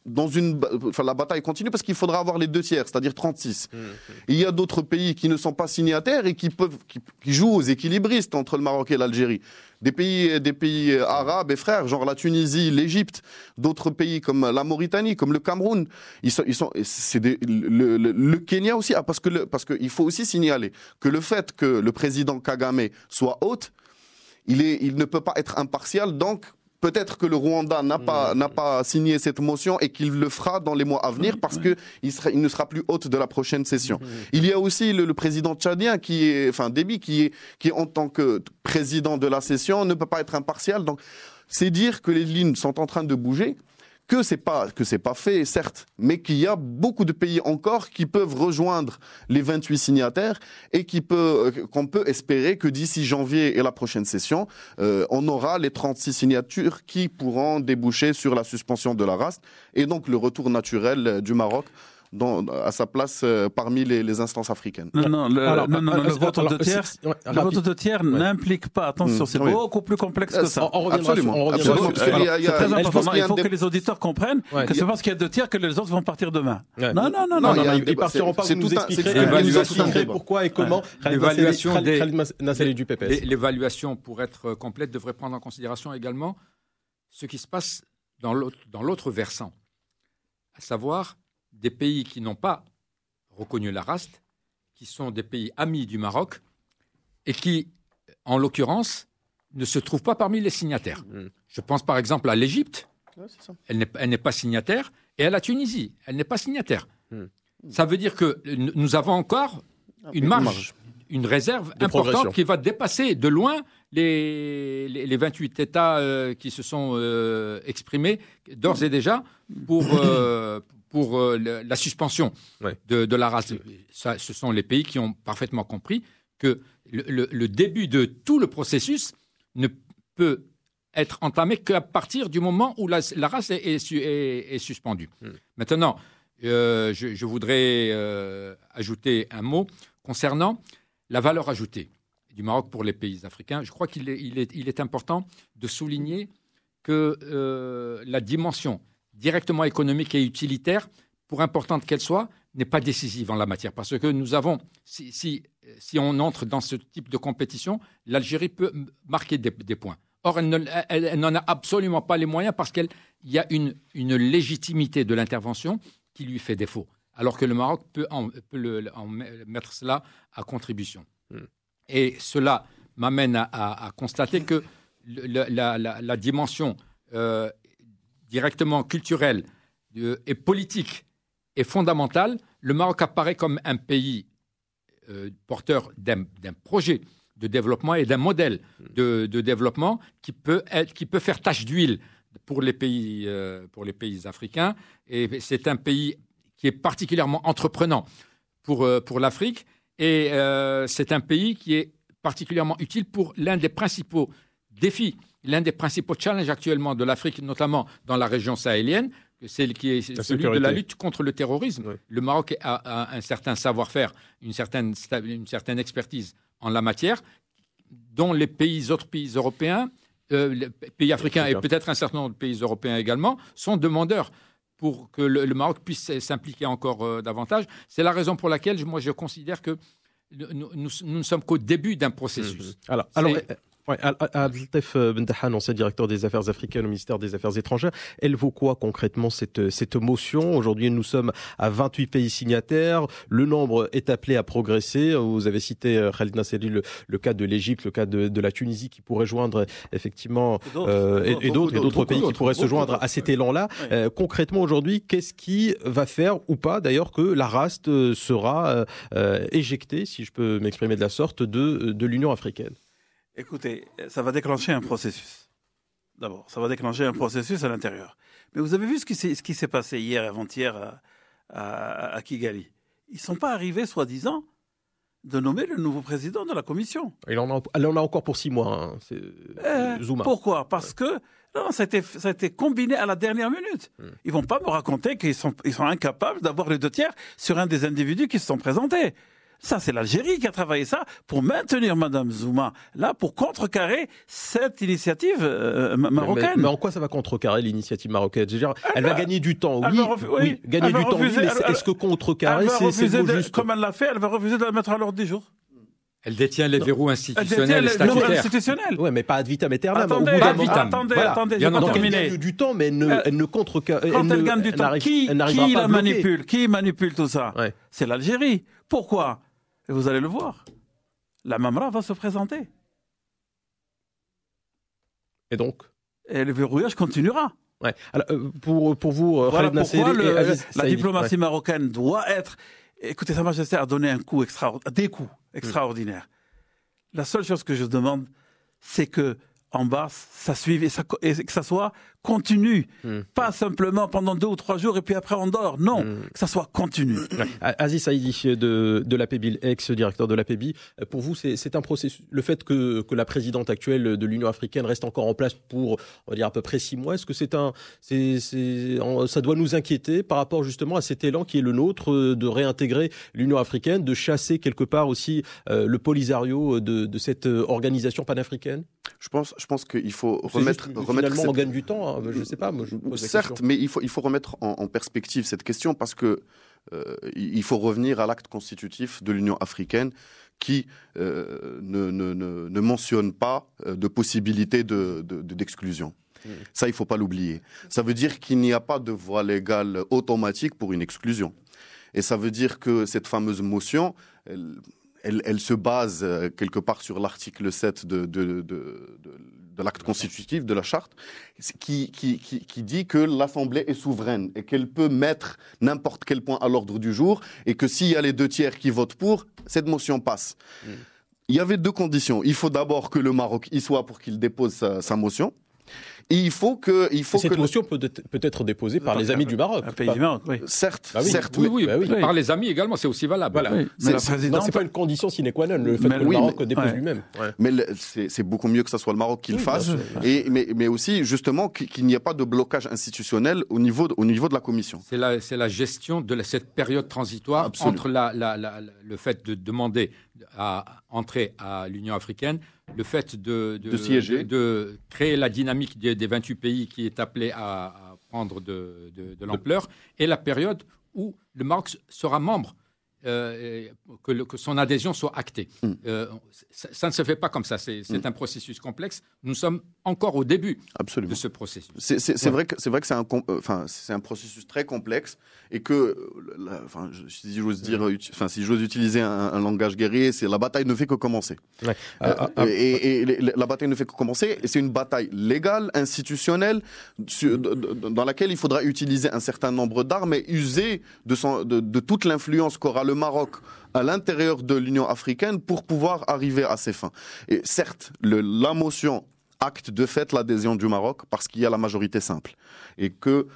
La bataille continue parce qu'il faudra avoir les 2 tiers, c'est-à-dire 36. Il y a d'autres pays qui ne sont pas signataires et qui jouent aux équilibristes entre le Maroc et l'Algérie. Des pays arabes et frères, genre la Tunisie, l'Égypte, d'autres pays comme la Mauritanie, comme le Cameroun. Le Kenya aussi, parce qu'il faut aussi signaler que le fait que le président Kagame soit hôte, il ne peut pas être impartial, donc. Peut-être que le Rwanda n'a pas signé cette motion et qu'il le fera dans les mois à venir parce qu'il ne sera plus hôte de la prochaine session. Il y a aussi le président tchadien Déby, qui est en tant que président de la session, ne peut pas être impartial. Donc, c'est dire que les lignes sont en train de bouger, que c'est pas fait, certes, mais qu'il y a beaucoup de pays encore qui peuvent rejoindre les 28 signataires et qu'on peut espérer que d'ici janvier et la prochaine session, on aura les 36 signatures qui pourront déboucher sur la suspension de la race et donc le retour naturel du Maroc à sa place parmi les instances africaines.
Non, le vote de tiers n'implique pas. Attention, c'est beaucoup plus complexe que ça.
Absolument.
C'est très important. Il faut que les auditeurs comprennent que c'est parce qu'il y a 2 tiers que les autres vont partir demain.
Non, ils partiront pas. Vous nous expliquerez pourquoi et comment.
L'évaluation, pour être complète, devrait prendre en considération également ce qui se passe dans l'autre versant, à savoir des pays qui n'ont pas reconnu la RAST, qui sont des pays amis du Maroc et qui, en l'occurrence, ne se trouvent pas parmi les signataires. Je pense par exemple à l'Égypte, elle n'est pas signataire, et à la Tunisie, elle n'est pas signataire. Ça veut dire que nous avons encore une marge, une réserve importante qui va dépasser de loin les 28 États qui se sont exprimés d'ores et déjà pour la suspension de la race. Ce sont les pays qui ont parfaitement compris que le début de tout le processus ne peut être entamé qu'à partir du moment où la race est suspendue. Maintenant, je voudrais ajouter un mot concernant la valeur ajoutée du Maroc pour les pays africains. Je crois qu'il est important de souligner que la dimension directement économique et utilitaire, pour importante qu'elle soit, n'est pas décisive en la matière. Parce que nous avons, si on entre dans ce type de compétition, l'Algérie peut marquer des points. Or, elle n'en a absolument pas les moyens parce qu'il y a une légitimité de l'intervention qui lui fait défaut. Alors que le Maroc peut mettre cela à contribution. Et cela m'amène à constater que la dimension directement culturelle et politique est fondamentale. Le Maroc apparaît comme un pays porteur d'un projet de développement et d'un modèle de développement qui peut faire tache d'huile pour les pays africains. Et c'est un pays qui est particulièrement entreprenant pour l'Afrique. Et c'est un pays qui est particulièrement utile pour l'un des principaux défis, l'un des principaux challenges actuellement de l'Afrique, notamment dans la région sahélienne, celui de la lutte contre le terrorisme. Oui. Le Maroc a un certain savoir-faire, une certaine expertise en la matière, dont les autres pays européens, les pays africains et peut-être un certain nombre de pays européens également, sont demandeurs pour que le Maroc puisse s'impliquer encore davantage. C'est la raison pour laquelle moi je considère que nous ne sommes qu'au début d'un processus.
Alors Abdeltef Bendahan, ancien directeur des affaires africaines au ministère des Affaires étrangères, elle vaut quoi concrètement cette motion? Aujourd'hui, nous sommes à 28 pays signataires. Le nombre est appelé à progresser. Vous avez cité, Khalid Nasseri, le cas de l'Égypte, le cas de la Tunisie qui pourrait joindre effectivement et d'autres pays qui pourraient se joindre à cet élan-là. Oui. Concrètement, aujourd'hui, qu'est-ce qui va faire ou pas, d'ailleurs, que la RAST sera éjectée, si je peux m'exprimer de la sorte, de l'Union africaine?
Écoutez, ça va déclencher un processus. D'abord, ça va déclencher un processus à l'intérieur. Mais vous avez vu ce qui s'est passé hier et avant-hier à Kigali. Ils ne sont pas arrivés, soi-disant, de nommer le nouveau président de la commission.
Elle en a encore pour 6 mois, Zouma.
Pourquoi? Parce que ça a été combiné à la dernière minute. Ils ne vont pas me raconter qu'ils sont incapables d'avoir les 2 tiers sur un des individus qui se sont présentés. Ça, c'est l'Algérie qui a travaillé ça pour maintenir Mme Zouma là, pour contrecarrer cette initiative marocaine.
Mais en quoi ça va contrecarrer l'initiative marocaine? Elle va gagner du temps, oui, gagner du temps, oui, mais est-ce que contrecarrer, c'est juste...
Comme elle l'a fait, elle va refuser de la mettre à l'ordre du jour.
Elle détient les verrous institutionnels et statutaires.
Oui, mais pas ad vitam aeternam.
Attendez, j'ai pas terminé.
Elle gagne du temps, mais elle ne contrecarre...
Quand elle gagne du temps, qui la manipule? Qui manipule tout ça? C'est l'Algérie. Pourquoi? Et vous allez le voir. La Mamra va se présenter.
Et donc?
Et le verrouillage continuera.
Ouais. Alors, pour vous,
voilà pourquoi la diplomatie marocaine doit être... Écoutez, Sa Majesté a donné des coups extraordinaires. La seule chose que je demande, c'est que en bas, ça suive et que ça soit continu. Pas simplement pendant 2 ou 3 jours et puis après on dort. Non, que ça soit continu.
Aziz Saïdi de l'APBIL, ex-directeur de l'APBI, pour vous, c'est un processus. Le fait que la présidente actuelle de l'Union africaine reste encore en place pour, on va dire, à peu près 6 mois, est-ce que ça doit nous inquiéter par rapport justement à cet élan qui est le nôtre de réintégrer l'Union africaine, de chasser quelque part aussi le Polisario de cette organisation panafricaine?
Je pense qu'il faut remettre.
Finalement, on gagne du temps. Hein, je ne sais pas. Moi, je pose
certes, mais il faut remettre en perspective cette question parce que il faut revenir à l'acte constitutif de l'Union africaine qui ne mentionne pas de possibilité d'exclusion. Ça, il ne faut pas l'oublier. Ça veut dire qu'il n'y a pas de voie légale automatique pour une exclusion. Et ça veut dire que cette fameuse motion, elle se base quelque part sur l'article 7 de l'acte constitutif de la charte qui dit que l'Assemblée est souveraine et qu'elle peut mettre n'importe quel point à l'ordre du jour et que s'il y a les 2 tiers qui votent pour, cette motion passe. Il y avait 2 conditions. Il faut d'abord que le Maroc y soit pour qu'il dépose sa motion. Et il faut que
cette motion peut être déposée par les amis du Maroc.
Un pays du Maroc, oui.
Certes,
bah oui.
certes.
Oui. Par les amis également, c'est aussi valable.
Voilà. Oui. C'est pas une condition sine qua non, le fait que le Maroc dépose lui-même.
Ouais. Mais c'est beaucoup mieux que ce soit le Maroc qui le fasse. Mais aussi, justement, qu'il n'y ait pas de blocage institutionnel au niveau de la Commission.
C'est la gestion de cette période transitoire. Absolument. Entre le fait de demander à entrer à l'Union africaine, le fait de créer la dynamique des 28 pays qui est appelé à prendre de l'ampleur, et la période où le Maroc sera membre, que son adhésion soit actée. Ça ne se fait pas comme ça. C'est un processus complexe. Nous sommes encore au début de ce processus.
C'est vrai que c'est un processus très complexe et que, si j'ose utiliser un langage guerrier, c'est la bataille ne fait que commencer. Ouais. La bataille ne fait que commencer et c'est une bataille légale, institutionnelle, dans laquelle il faudra utiliser un certain nombre d'armes et user de toute l'influence qu'aura le Maroc à l'intérieur de l'Union africaine pour pouvoir arriver à ses fins. Et certes, la motion acte de fait l'adhésion du Maroc parce qu'il y a la majorité simple et que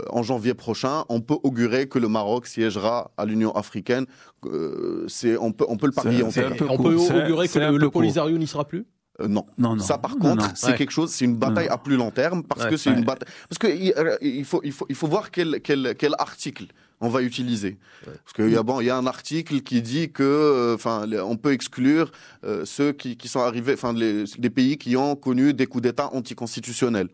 en janvier prochain, on peut augurer que le Maroc siégera à l'Union africaine. On peut le parier.
On peut augurer que le Polisario n'y sera plus.
Non. Ça, par contre, c'est quelque chose. C'est une bataille à plus long terme parce que c'est une bataille. Parce que il faut voir quel article on va utiliser. Parce qu'il y a un article qui dit que, on peut exclure ceux qui sont arrivés, les pays qui ont connu des coups d'État anticonstitutionnels.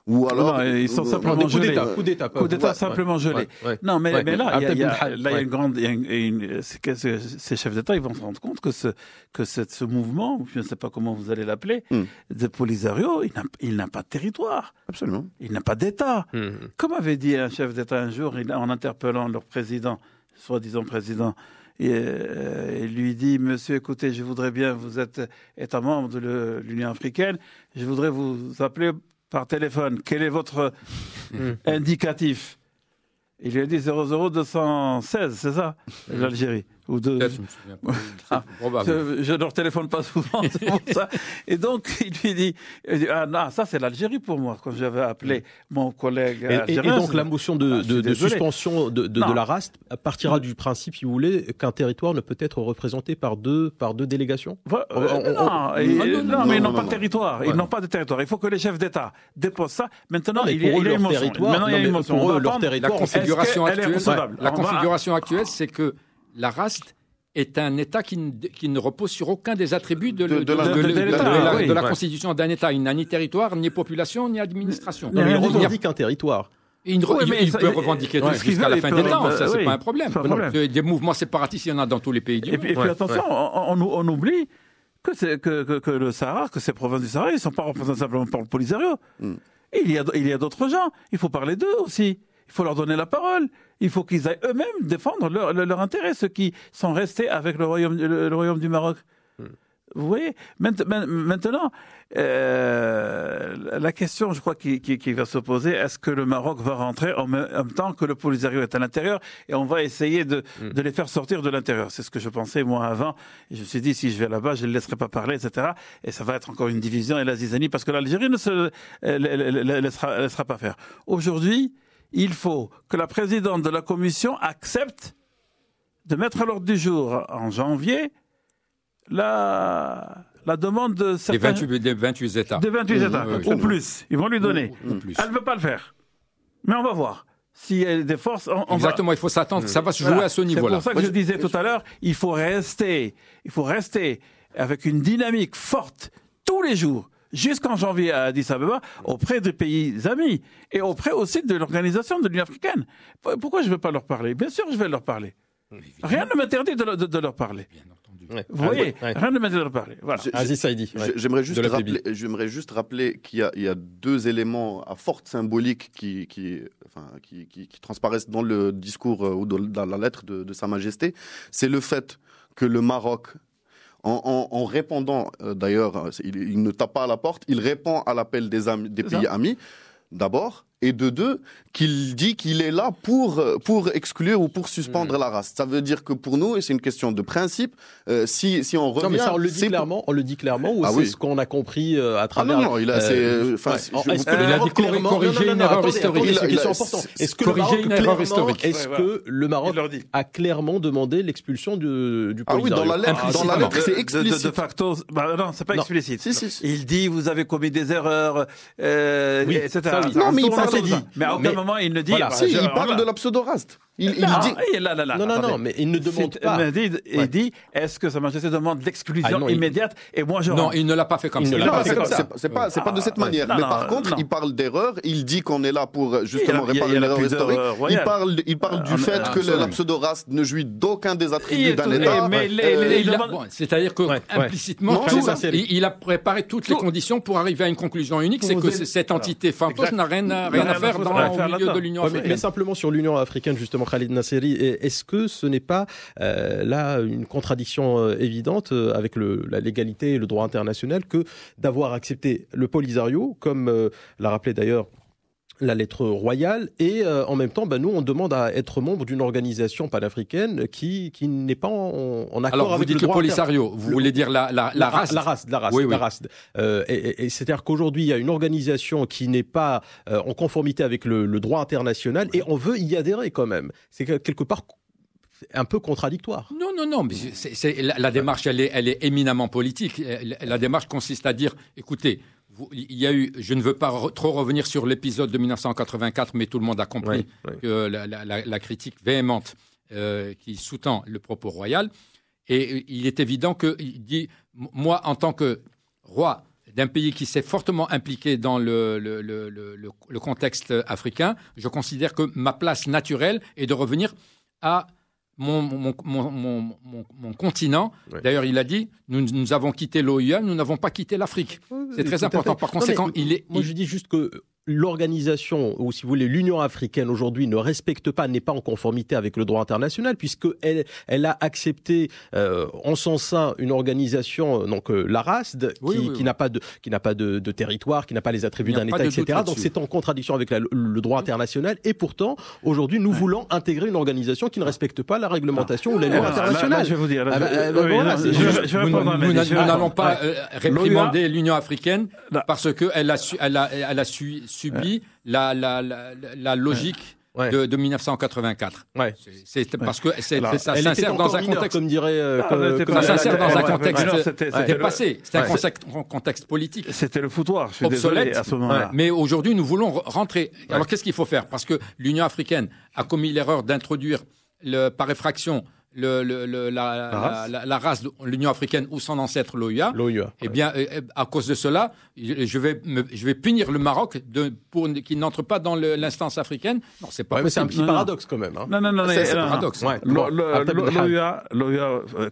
Ou alors,
ils sont simplement gelés. Coup d'État simplement gelés. Non, mais là, il y a une grande, ces chefs d'État, ils vont se rendre compte que ce mouvement, ou je ne sais pas comment vous allez l'appeler, de Polisario, il n'a pas de territoire.
Absolument.
Il n'a pas d'État. Comme avait dit un chef d'État un jour, en interpellant leur président, soi-disant président, il lui dit: Monsieur, écoutez, je voudrais bien, vous êtes État membre de l'Union africaine, je voudrais vous appeler par téléphone, quel est votre indicatif? Il lui a dit 00216, c'est ça, l'Algérie. Ou de...
Je me souviens pas.
Je ne leur téléphone pas souvent, c'est pour ça. Et donc, il lui dit ça c'est l'Algérie pour moi, quand j'avais appelé mon collègue algérien.
Et donc la motion de suspension de la RAST partira du principe, si vous voulez, qu'un territoire ne peut être représenté par deux délégations.
Non, mais ils n'ont pas de territoire. Ils n'ont pas de territoire. Il faut que les chefs d'État déposent ça. Maintenant, il y a une motion. Maintenant, il y a une motion.
Pour eux, leur territoire,
la configuration actuelle, c'est que la RAST est un État qui ne repose sur aucun des attributs de la constitution d'un État. Il n'a ni territoire, ni population, ni administration.
Il revendique un territoire.
Il peut revendiquer tout jusqu'à la fin des temps, ça c'est pas un problème. Des mouvements séparatistes, il y en a dans tous les pays du monde.
Et puis attention, on oublie que le Sahara, que ces provinces du Sahara, ils ne sont pas représentés simplement par le Polisario. Il y a d'autres gens, il faut parler d'eux aussi. Il faut leur donner la parole. Il faut qu'ils aillent eux-mêmes défendre leur intérêt, ceux qui sont restés avec le royaume du Maroc. Vous voyez, maintenant, la question, je crois, qui va se poser, est-ce que le Maroc va rentrer en même temps que le Polisario est à l'intérieur et on va essayer de les faire sortir de l'intérieur? C'est ce que je pensais, moi, avant. Et je me suis dit, si je vais là-bas, je ne les laisserai pas parler, etc. Et ça va être encore une division et la zizanie, parce que l'Algérie ne se laissera pas faire. Aujourd'hui, il faut que la présidente de la Commission accepte de mettre à l'ordre du jour en janvier la demande de certains...
Des 28 États.
Des 28 États, ou plus. Ils vont lui donner. Elle ne veut pas le faire. Mais on va voir. S'il y a des forces...
Exactement, il faut s'attendre. Ça va se jouer à ce niveau-là.
C'est pour ça que je disais tout à l'heure, il faut rester avec une dynamique forte tous les jours, jusqu'en janvier à Addis Abeba, auprès des pays amis et auprès aussi de l'organisation de l'Union africaine. Pourquoi je ne veux pas leur parler? Bien sûr, je vais leur parler. Rien ne m'interdit de leur parler. Vous voyez, rien ne m'interdit de leur parler. Voilà.
Aziz Saïdi.
J'aimerais juste rappeler qu'il y a deux éléments à forte symbolique qui transparaissent dans le discours ou dans la lettre de Sa Majesté. C'est le fait que le Maroc, en répondant, d'ailleurs, il ne tape pas à la porte, il répond à l'appel des pays amis, d'abord, et de deux, qu'il dit qu'il est là pour exclure ou pour suspendre la RAST. Ça veut dire que pour nous, et c'est une question de principe, si on revient...
Non, mais ça, on le dit clairement, ou c'est ce qu'on a compris à travers...
non, il a...
Est-ce que le Maroc clairement... corriger une erreur historique? C'est une question importante. Est-ce que le Maroc a clairement demandé l'expulsion du Polisario?
Ah oui, dans la lettre, c'est explicite.
De facto, non, c'est pas explicite. Il dit, vous avez commis des erreurs, etc.
Non, mais il parle
Mais à aucun moment, il ne dit...
Il parle de la pseudo-RAST. Il dit...
Non, mais il ne demande pas.
Il dit, est-ce que Sa Majesté demande l'exclusion immédiate et moi je...
Non, il ne l'a pas fait comme ça.
C'est pas de cette manière. Mais par contre, il parle d'erreur. Il dit qu'on est là pour justement réparer l'erreur historique. Il parle du fait que la pseudo-race ne jouit d'aucun des attributs d'un État.
C'est-à-dire que implicitement, il a préparé toutes les conditions pour arriver à une conclusion unique, c'est que cette entité fantoche n'a rien à faire au milieu de l'Union africaine.
Mais simplement sur l'Union africaine, justement, Khalid Nasseri, est-ce que ce n'est pas là une contradiction évidente avec la légalité et le droit international que d'avoir accepté le Polisario, comme l'a rappelé d'ailleurs la lettre royale, et en même temps, nous, on demande à être membre d'une organisation panafricaine qui n'est pas en accord
Alors,
avec le droit.
Alors, vous dites le Polisario, vous voulez dire la race?
La race.
Oui.
La race. Et c'est-à-dire qu'aujourd'hui, il y a une organisation qui n'est pas en conformité avec le droit international, et on veut y adhérer quand même. C'est quelque part un peu contradictoire.
Non, mais la démarche, elle est éminemment politique. La démarche consiste à dire, écoutez, je ne veux pas trop revenir sur l'épisode de 1984, mais tout le monde a compris que la critique véhémente qui sous-tend le propos royal. Et il est évident qu'il dit, moi, en tant que roi d'un pays qui s'est fortement impliqué dans le contexte africain, je considère que ma place naturelle est de revenir à mon continent. D'ailleurs, il a dit, nous avons quitté l'OUA, nous n'avons pas quitté l'Afrique. C'est très important. Par conséquent,
je dis juste que l'organisation, ou si vous voulez, l'Union africaine aujourd'hui ne respecte pas, n'est pas en conformité avec le droit international, puisqu'elle a accepté en son sein une organisation, donc la RASD, qui n'a pas de territoire, qui n'a pas les attributs d'un État, etc. Donc c'est en contradiction avec le droit international. Et pourtant, aujourd'hui, nous voulons intégrer une organisation qui ne respecte pas la réglementation ou la loi internationale.
Je vais vous dire.
Nous n'allons pas réprimander l'Union africaine parce qu'elle a subi la logique de 1984. C'est parce que ça s'insère dans un contexte,
comme dirait,
ça s'insère dans un contexte dépassé. C'est un contexte politique.
C'était le foutoir. Je suis
obsolète.
Désolé, à ce moment-là.
Mais aujourd'hui, nous voulons rentrer. Alors, qu'est-ce qu'il faut faire? Parce que l'Union africaine a commis l'erreur d'introduire par effraction la race de l'Union africaine ou son ancêtre l'OUA. Eh bien, à cause de cela, je vais punir le Maroc pour qu'il n'entre pas dans l'instance africaine. Non, c'est pas possible.
Mais c'est un petit paradoxe quand même.
Non.
C'est un paradoxe.
L'OUA,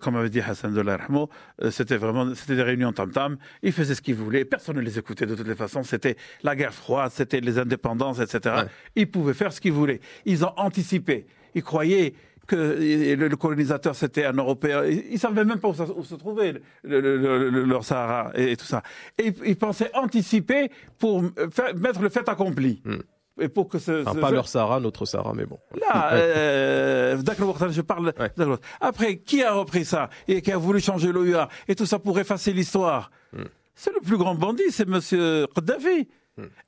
comme avait dit Hassan Delarhmo, c'était des réunions tam-tam. Ils faisaient ce qu'ils voulaient. Personne ne les écoutait de toutes les façons. C'était la guerre froide, c'était les indépendances, etc. Ils pouvaient faire ce qu'ils voulaient. Ils ont anticipé. Ils croyaient que le colonisateur c'était un Européen. Ils ne savaient même pas où se trouvait leur Sahara et tout ça. Et ils pensaient anticiper pour mettre le fait accompli. Et pour que
pas leur Sahara, notre Sahara, mais bon.
Là, je parle. Après, qui a repris ça et qui a voulu changer l'OUA et tout ça pour effacer l'histoire? C'est le plus grand bandit, c'est Monsieur Kadhafi.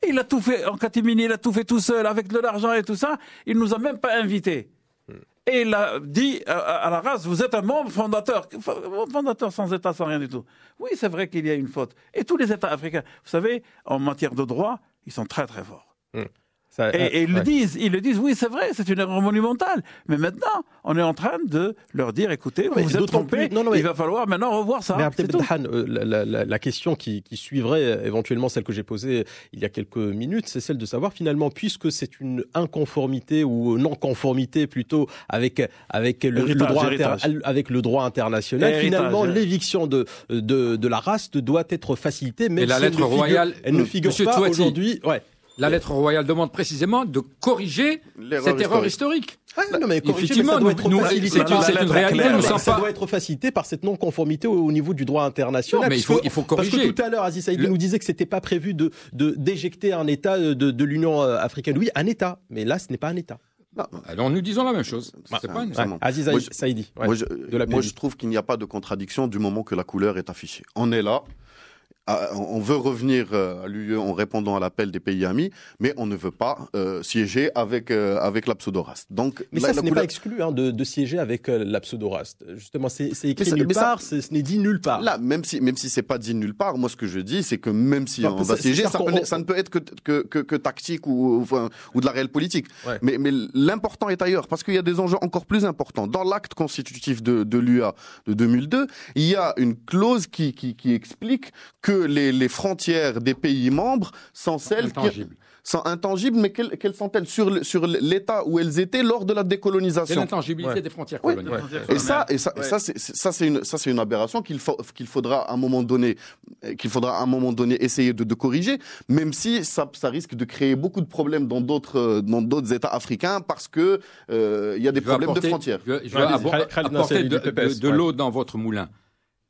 Et il a tout fait en catimini, il a tout fait tout seul avec de l'argent et tout ça. Il nous a même pas invités. Et il a dit à la race, vous êtes un membre fondateur sans État, sans rien du tout. Oui, c'est vrai qu'il y a une faute. Et tous les États africains, vous savez, en matière de droit, ils sont très très forts. Et ils le disent, oui, c'est vrai, c'est une erreur monumentale. Mais maintenant, on est en train de leur dire, écoutez, vous vous êtes trompés, il va falloir maintenant revoir ça.
Mais la question qui suivrait éventuellement celle que j'ai posée il y a quelques minutes, c'est celle de savoir finalement, puisque c'est une inconformité ou non-conformité plutôt avec le droit international, finalement l'éviction de la race doit être facilitée, même
si elle
ne figure pas aujourd'hui.
La lettre royale demande précisément de corriger cette erreur historique.
Non, mais
effectivement, c'est une réalité.
Ça doit être facilité par cette non-conformité au niveau du droit international.
Non, mais il faut corriger.
Parce que tout à l'heure, Aziz Saïdi nous disait que c'était pas prévu d'éjecter un État de l'Union africaine. Oui, un État, mais là, ce n'est pas un État.
Alors nous disons la même chose.
Aziz Saïdi.
Moi, je trouve qu'il n'y a pas de contradiction du moment que la couleur est affichée. On est là. on veut revenir à l'UE en répondant à l'appel des pays amis, mais on ne veut pas siéger avec la pseudo-race. Donc,
mais ça, ce n'est pas exclu de siéger avec la pseudo-race. Justement, c'est écrit nulle part, ce n'est dit nulle part.
Là, même si c'est pas dit nulle part, moi ce que je dis, c'est que même si on va siéger, ça ne peut être que tactique ou de la réelle politique. Ouais. Mais l'important est ailleurs, parce qu'il y a des enjeux encore plus importants. Dans l'acte constitutif de l'UA de 2002, il y a une clause qui explique que les frontières des pays membres sont celles sont intangibles, mais quelles sont-elles sur l'état où elles étaient lors de la décolonisation?
C'est l'intangibilité des frontières coloniales.
Ouais. Ça c'est une aberration qu'il faudra à un moment donné essayer de corriger, même si ça risque de créer beaucoup de problèmes dans d'autres États africains parce que il y a des problèmes de frontières.
Je vais apporter de l'eau dans votre moulin.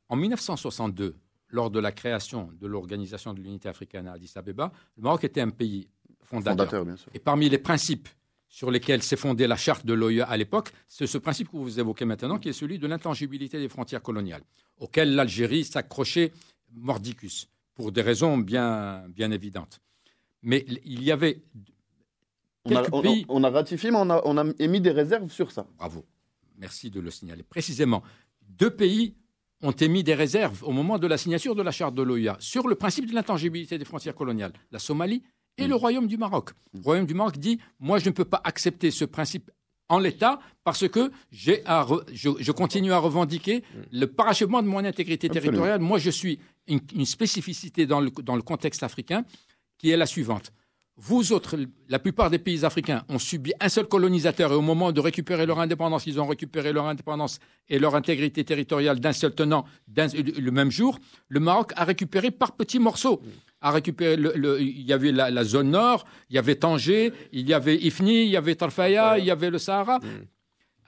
En 1962, lors de la création de l'Organisation de l'Unité africaine à Addis Abeba, le Maroc était un pays fondateur. Bien sûr. Et parmi les principes sur lesquels s'est fondée la charte de l'OIA à l'époque, c'est ce principe que vous évoquez maintenant, qui est celui de l'intangibilité des frontières coloniales, auquel l'Algérie s'accrochait mordicus, pour des raisons bien évidentes. Mais il y avait quelques pays...
On a ratifié, mais on a émis des réserves sur ça.
Bravo. Merci de le signaler. Précisément, 2 pays ont émis des réserves au moment de la signature de la charte de l'OIA sur le principe de l'intangibilité des frontières coloniales, la Somalie et le Royaume du Maroc. Le Royaume du Maroc dit « Moi, je ne peux pas accepter ce principe en l'état parce que je continue à revendiquer le parachèvement de mon intégrité territoriale. Moi, je suis une spécificité dans le contexte africain qui est la suivante. Vous autres, la plupart des pays africains ont subi un seul colonisateur et au moment de récupérer leur indépendance, ils ont récupéré leur indépendance et leur intégrité territoriale d'un seul tenant le même jour. Le Maroc a récupéré par petits morceaux. Il y avait la zone nord, il y avait Tanger, il y avait Ifni, il y avait Tarfaya, il y avait le Sahara.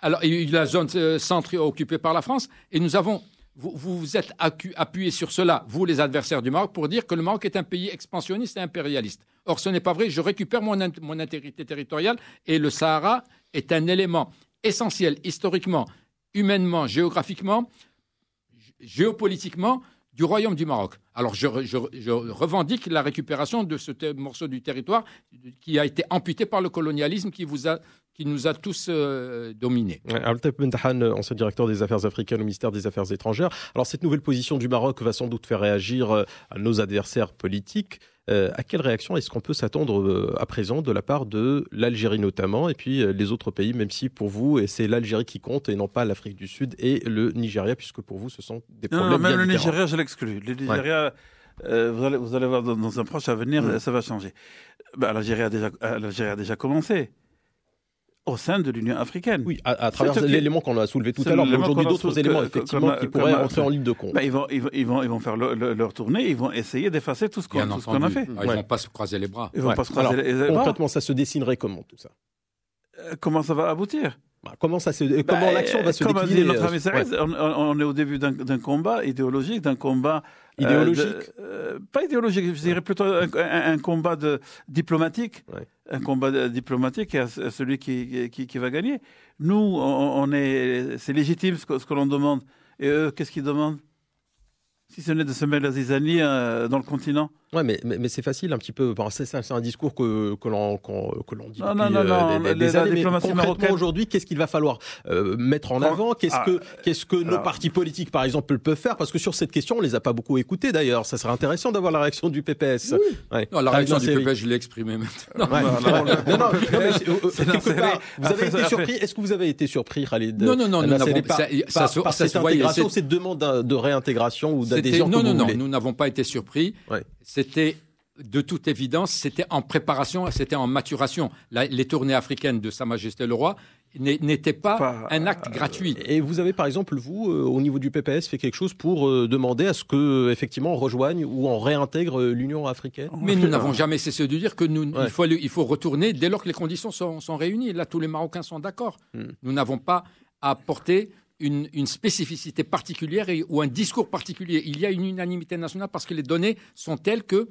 Alors, il y a eu la zone centre occupée par la France et nous avons... Vous vous êtes appuyé sur cela, vous les adversaires du Maroc, pour dire que le Maroc est un pays expansionniste et impérialiste. Or, ce n'est pas vrai. Je récupère mon intégrité territoriale et le Sahara est un élément essentiel historiquement, humainement, géographiquement, géopolitiquement du Royaume du Maroc. Alors, je revendique la récupération de ce morceau du territoire qui a été amputé par le colonialisme qui nous a tous dominés.
Altaf Bentahan, ancien directeur des affaires africaines au ministère des Affaires étrangères. Alors, cette nouvelle position du Maroc va sans doute faire réagir à nos adversaires politiques. À quelle réaction est-ce qu'on peut s'attendre à présent de la part de l'Algérie notamment et puis les autres pays, même si pour vous, c'est l'Algérie qui compte et non pas l'Afrique du Sud et le Nigeria, puisque pour vous, ce sont des problèmes bien différents.
Même le Nigeria, je l'exclus. Le Nigeria, vous allez voir dans un proche avenir, ça va changer. L'Algérie a déjà commencé. Au sein de l'Union africaine.
Oui, à travers l'élément qu'on a soulevé tout à l'heure, mais aujourd'hui d'autres éléments effectivement qui pourraient entrer en ligne de compte.
Ils vont faire leur tournée, ils vont essayer d'effacer tout ce qu'on a fait.
Ils ne vont pas se croiser les bras.
Ils vont pas se croiser les bras.
Concrètement, ça se dessinerait comment tout ça?
Comment ça va aboutir?
Comment l'action va se décliner?
Comme a dit notre ami Saïd, on est au début d'un combat idéologique, d'un combat...
Idéologique
pas idéologique, je dirais plutôt un combat diplomatique. Ouais. Un combat diplomatique à celui qui va gagner. Nous, c'est légitime ce que l'on demande. Et eux, qu'est-ce qu'ils demandent? Si ce n'est de semer la zizanie dans le continent.
Ouais, mais c'est facile un petit peu. Bon, c'est un discours que l'on dit
depuis
des années. Mais concrètement, aujourd'hui, qu'est-ce qu'il va falloir mettre en avant? Qu'est-ce que nos partis politiques, par exemple, peuvent faire? Parce que sur cette question, on les a pas beaucoup écoutés d'ailleurs. Ça serait intéressant d'avoir la réaction du PPS.
Oui. Ouais. Non, la réaction du PPS, je l'ai exprimée maintenant.
Quelque part, vous avez été surpris. Est-ce que vous avez été surpris, Khalid?
Non,
par cette intégration, cette demande de réintégration ou d'adhésion?
Non, nous n'avons pas été surpris. C'était, de toute évidence, c'était en préparation, c'était en maturation. Les tournées africaines de Sa Majesté le Roi n'étaient pas un acte gratuit.
Et vous avez, par exemple, vous, au niveau du PPS, fait quelque chose pour demander à ce que, effectivement, on rejoigne ou on réintègre l'Union africaine?
Mais nous n'avons jamais cessé de dire que il faut retourner dès lors que les conditions sont réunies. Là, tous les Marocains sont d'accord. Nous n'avons pas à apporter une spécificité particulière ou un discours particulier. Il y a une unanimité nationale parce que les données sont telles que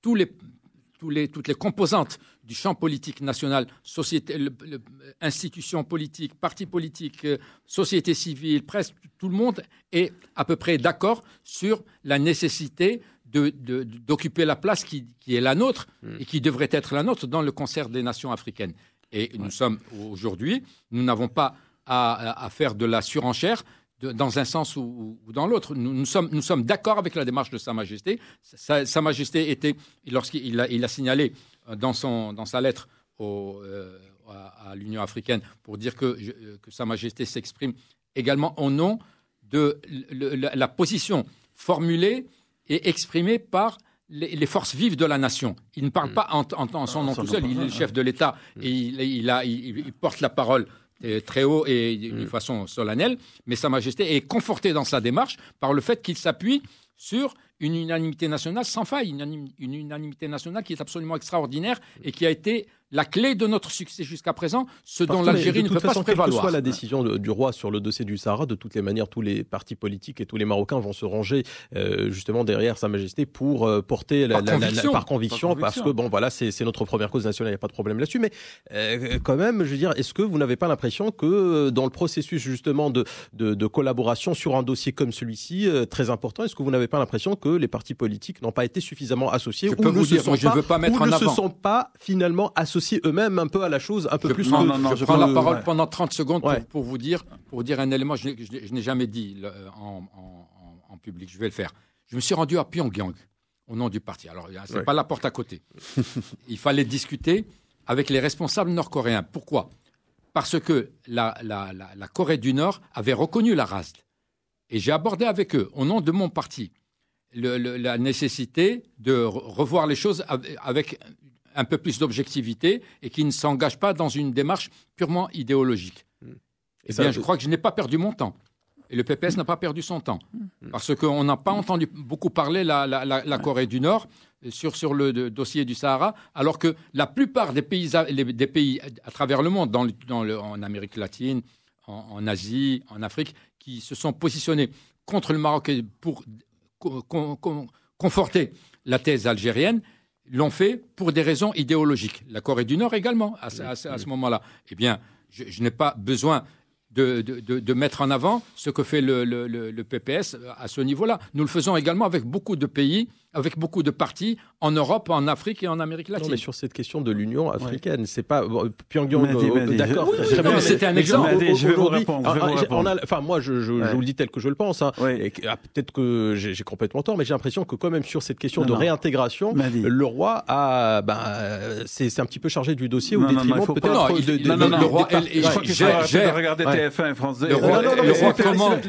toutes les composantes du champ politique national, institutions politiques, partis politiques, société civile, presse, tout le monde est à peu près d'accord sur la nécessité d'occuper la place qui est la nôtre et qui devrait être la nôtre dans le concert des nations africaines. Et nous sommes aujourd'hui, nous n'avons pas à faire de la surenchère dans un sens ou dans l'autre. Nous sommes d'accord avec la démarche de Sa Majesté. Sa Majesté était, lorsqu'il a signalé dans sa lettre à l'Union africaine pour dire que Sa Majesté s'exprime également au nom de la position formulée et exprimée par les forces vives de la nation. Il ne parle pas en son nom tout seul, il est le chef de l'État et il porte la parole très haut et d'une façon solennelle, mais Sa Majesté est confortée dans sa démarche par le fait qu'il s'appuie sur une unanimité nationale sans faille, une unanimité nationale qui est absolument extraordinaire et qui a été la clé de notre succès jusqu'à présent, ce dont l'Algérie ne peut pas se prévaloir.
Quelle que soit la décision du roi sur le dossier du Sahara, de toutes les manières, tous les partis politiques et tous les Marocains vont se ranger justement derrière Sa Majesté pour porter par conviction, parce que bon voilà, c'est notre première cause nationale, il n'y a pas de problème là-dessus. Mais quand même, je veux dire, est-ce que vous n'avez pas l'impression que dans le processus justement de collaboration sur un dossier comme celui-ci, très important, est-ce que vous n'avez pas l'impression que les partis politiques n'ont pas été suffisamment associés ou ne se sont pas finalement associés eux-mêmes un peu à la chose, un peu plus que...
Je prends la parole pendant 30 secondes pour vous dire un élément, je n'ai jamais dit en public, je vais le faire. Je me suis rendu à Pyongyang au nom du parti. Alors, ce n'est pas la porte à côté. Il fallait discuter avec les responsables nord-coréens. Pourquoi ? Parce que la Corée du Nord avait reconnu la RASD. Et j'ai abordé avec eux, au nom de mon parti, la nécessité de revoir les choses avec un peu plus d'objectivité et qui ne s'engage pas dans une démarche purement idéologique. Je crois que je n'ai pas perdu mon temps. Et le PPS n'a pas perdu son temps. Parce qu'on n'a pas entendu beaucoup parler la Corée du Nord sur le dossier du Sahara, alors que la plupart des pays à travers le monde, en Amérique latine, en Asie, en Afrique, qui se sont positionnés contre le Maroc pour conforter la thèse algérienne, l'ont fait pour des raisons idéologiques. La Corée du Nord également, à ce moment-là. Eh bien, je n'ai pas besoin de mettre en avant ce que fait le PPS à ce niveau-là. Nous le faisons également avec beaucoup de pays, avec beaucoup de partis en Europe, en Afrique et en Amérique latine.
Non, mais sur cette question de l'Union africaine, c'est pas Pyongyang. D'accord.
Mais c'était un exemple.
Je vais vous répondre.
Moi, je vous le dis tel que je le pense. Et peut-être que j'ai complètement tort, mais j'ai l'impression que quand même sur cette question de réintégration, le roi c'est un petit peu chargé du dossier au détriment peut-être
le roi.
J'ai regardé TF1 et France 2.
Le roi commande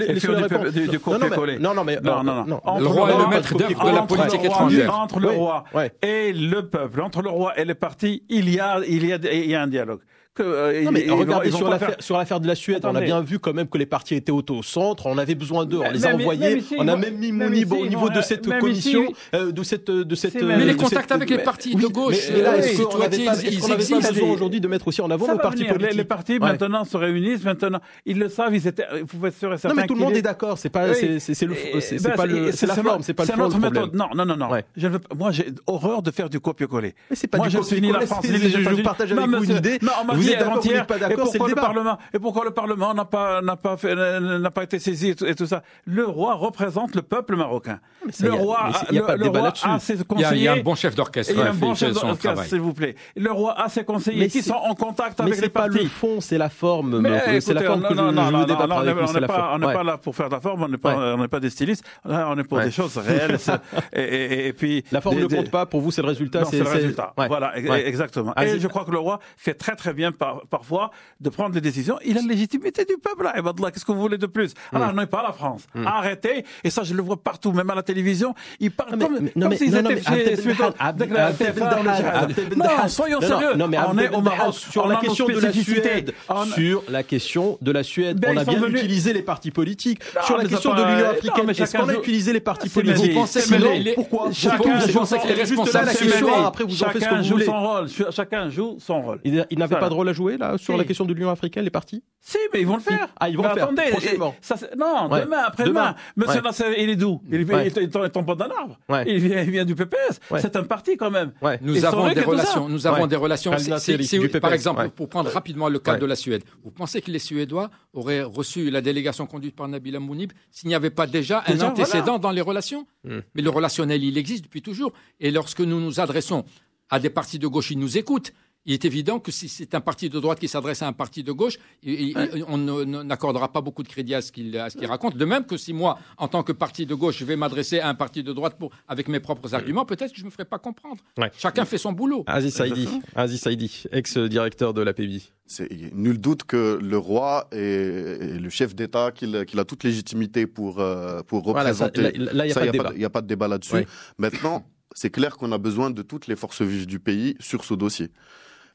du copier-coller.
Non.
Le roi est le maître d'œuvre de la politique étrangère.
Entre le roi et le peuple, entre le roi et les partis, il y a un dialogue.
Regardez sur l'affaire de la Suède, on a bien vu quand même que les partis étaient au centre, on avait besoin d'eux, on les a envoyés, on a même mis Mounibo au niveau de cette commission, de cette.
Mais les contacts avec les partis de gauche,
est-ce qu'on n'avait pas besoin aujourd'hui de mettre aussi en avant nos partis politiques ?
Les partis maintenant se réunissent, maintenant ils le savent, vous pouvez être sûr et certain.
Non mais tout le monde est d'accord, c'est la forme, c'est pas le fond du problème.
Non. Moi j'ai horreur de faire du copier-coller.
Mais c'est pas du copier-coller, je partage avec vous une idée. Vous êtes d'accord, vous n'êtes pas d'accord, c'est le débat.
Et pourquoi le Parlement n'a pas été saisi et tout ça ? Le roi représente le peuple marocain. Le roi a ses conseillers.
Il y a un bon chef d'orchestre.
Il y a un bon chef d'orchestre, s'il vous plaît. Le roi a ses conseillers qui sont en contact avec les partis.
Mais c'est pas le fond, c'est la forme. C'est la forme que je veux débattre avec vous.
On n'est pas là pour faire de la forme, on n'est pas des stylistes. Là, on est pour des choses réelles. Et puis
la forme ne compte pas. Pour vous, c'est le résultat.
C'est le résultat. Voilà, exactement. Et je crois que le roi fait très très bien parfois de prendre des décisions. Il a la légitimité du peuple. Qu'est-ce que vous voulez de plus ? Alors, on n'est pas la France. Arrêtez. Et ça, je le vois partout, même à la télévision. Ils parlent comme s'ils étaient chez Non, soyons sérieux.
On est au Maroc. Sur la question de la Suède, on a bien utilisé les partis politiques. Sur la question de l'Union africaine, est-ce qu'on a utilisé les partis politiques ? Pourquoi ?
Chacun joue son rôle.
Il n'avait pas rôle à jouer là sur la question de l'Union africaine, les partis?
Si, mais ils vont le faire.
Ah, ils vont le faire prochainement.
Demain, après-demain. Monsieur Nasser, il est d'où? Il tombe pas d'un arbre. Il vient du PPS. C'est un parti quand même.
Nous avons des relations. Nous avons des relations. Par exemple, pour prendre rapidement le cas de la Suède, vous pensez que les Suédois auraient reçu la délégation conduite par Nabila Mounib s'il n'y avait pas déjà un antécédent dans les relations? Mais le relationnel, il existe depuis toujours. Et lorsque nous nous adressons à des partis de gauche, ils nous écoutent. Il est évident que si c'est un parti de droite qui s'adresse à un parti de gauche, on n'accordera pas beaucoup de crédit à ce qu'il raconte. De même que si moi, en tant que parti de gauche, je vais m'adresser à un parti de droite avec mes propres arguments, peut-être que je ne me ferai pas comprendre. Chacun fait son boulot.
Aziz Saïdi, ex-directeur de l'APB.
Il n'y a nul doute que le roi est le chef d'État, qu'il a toute légitimité pour représenter.
Là, il
n'y a pas de débat là-dessus. Maintenant, c'est clair qu'on a besoin de toutes les forces vives du pays sur ce dossier.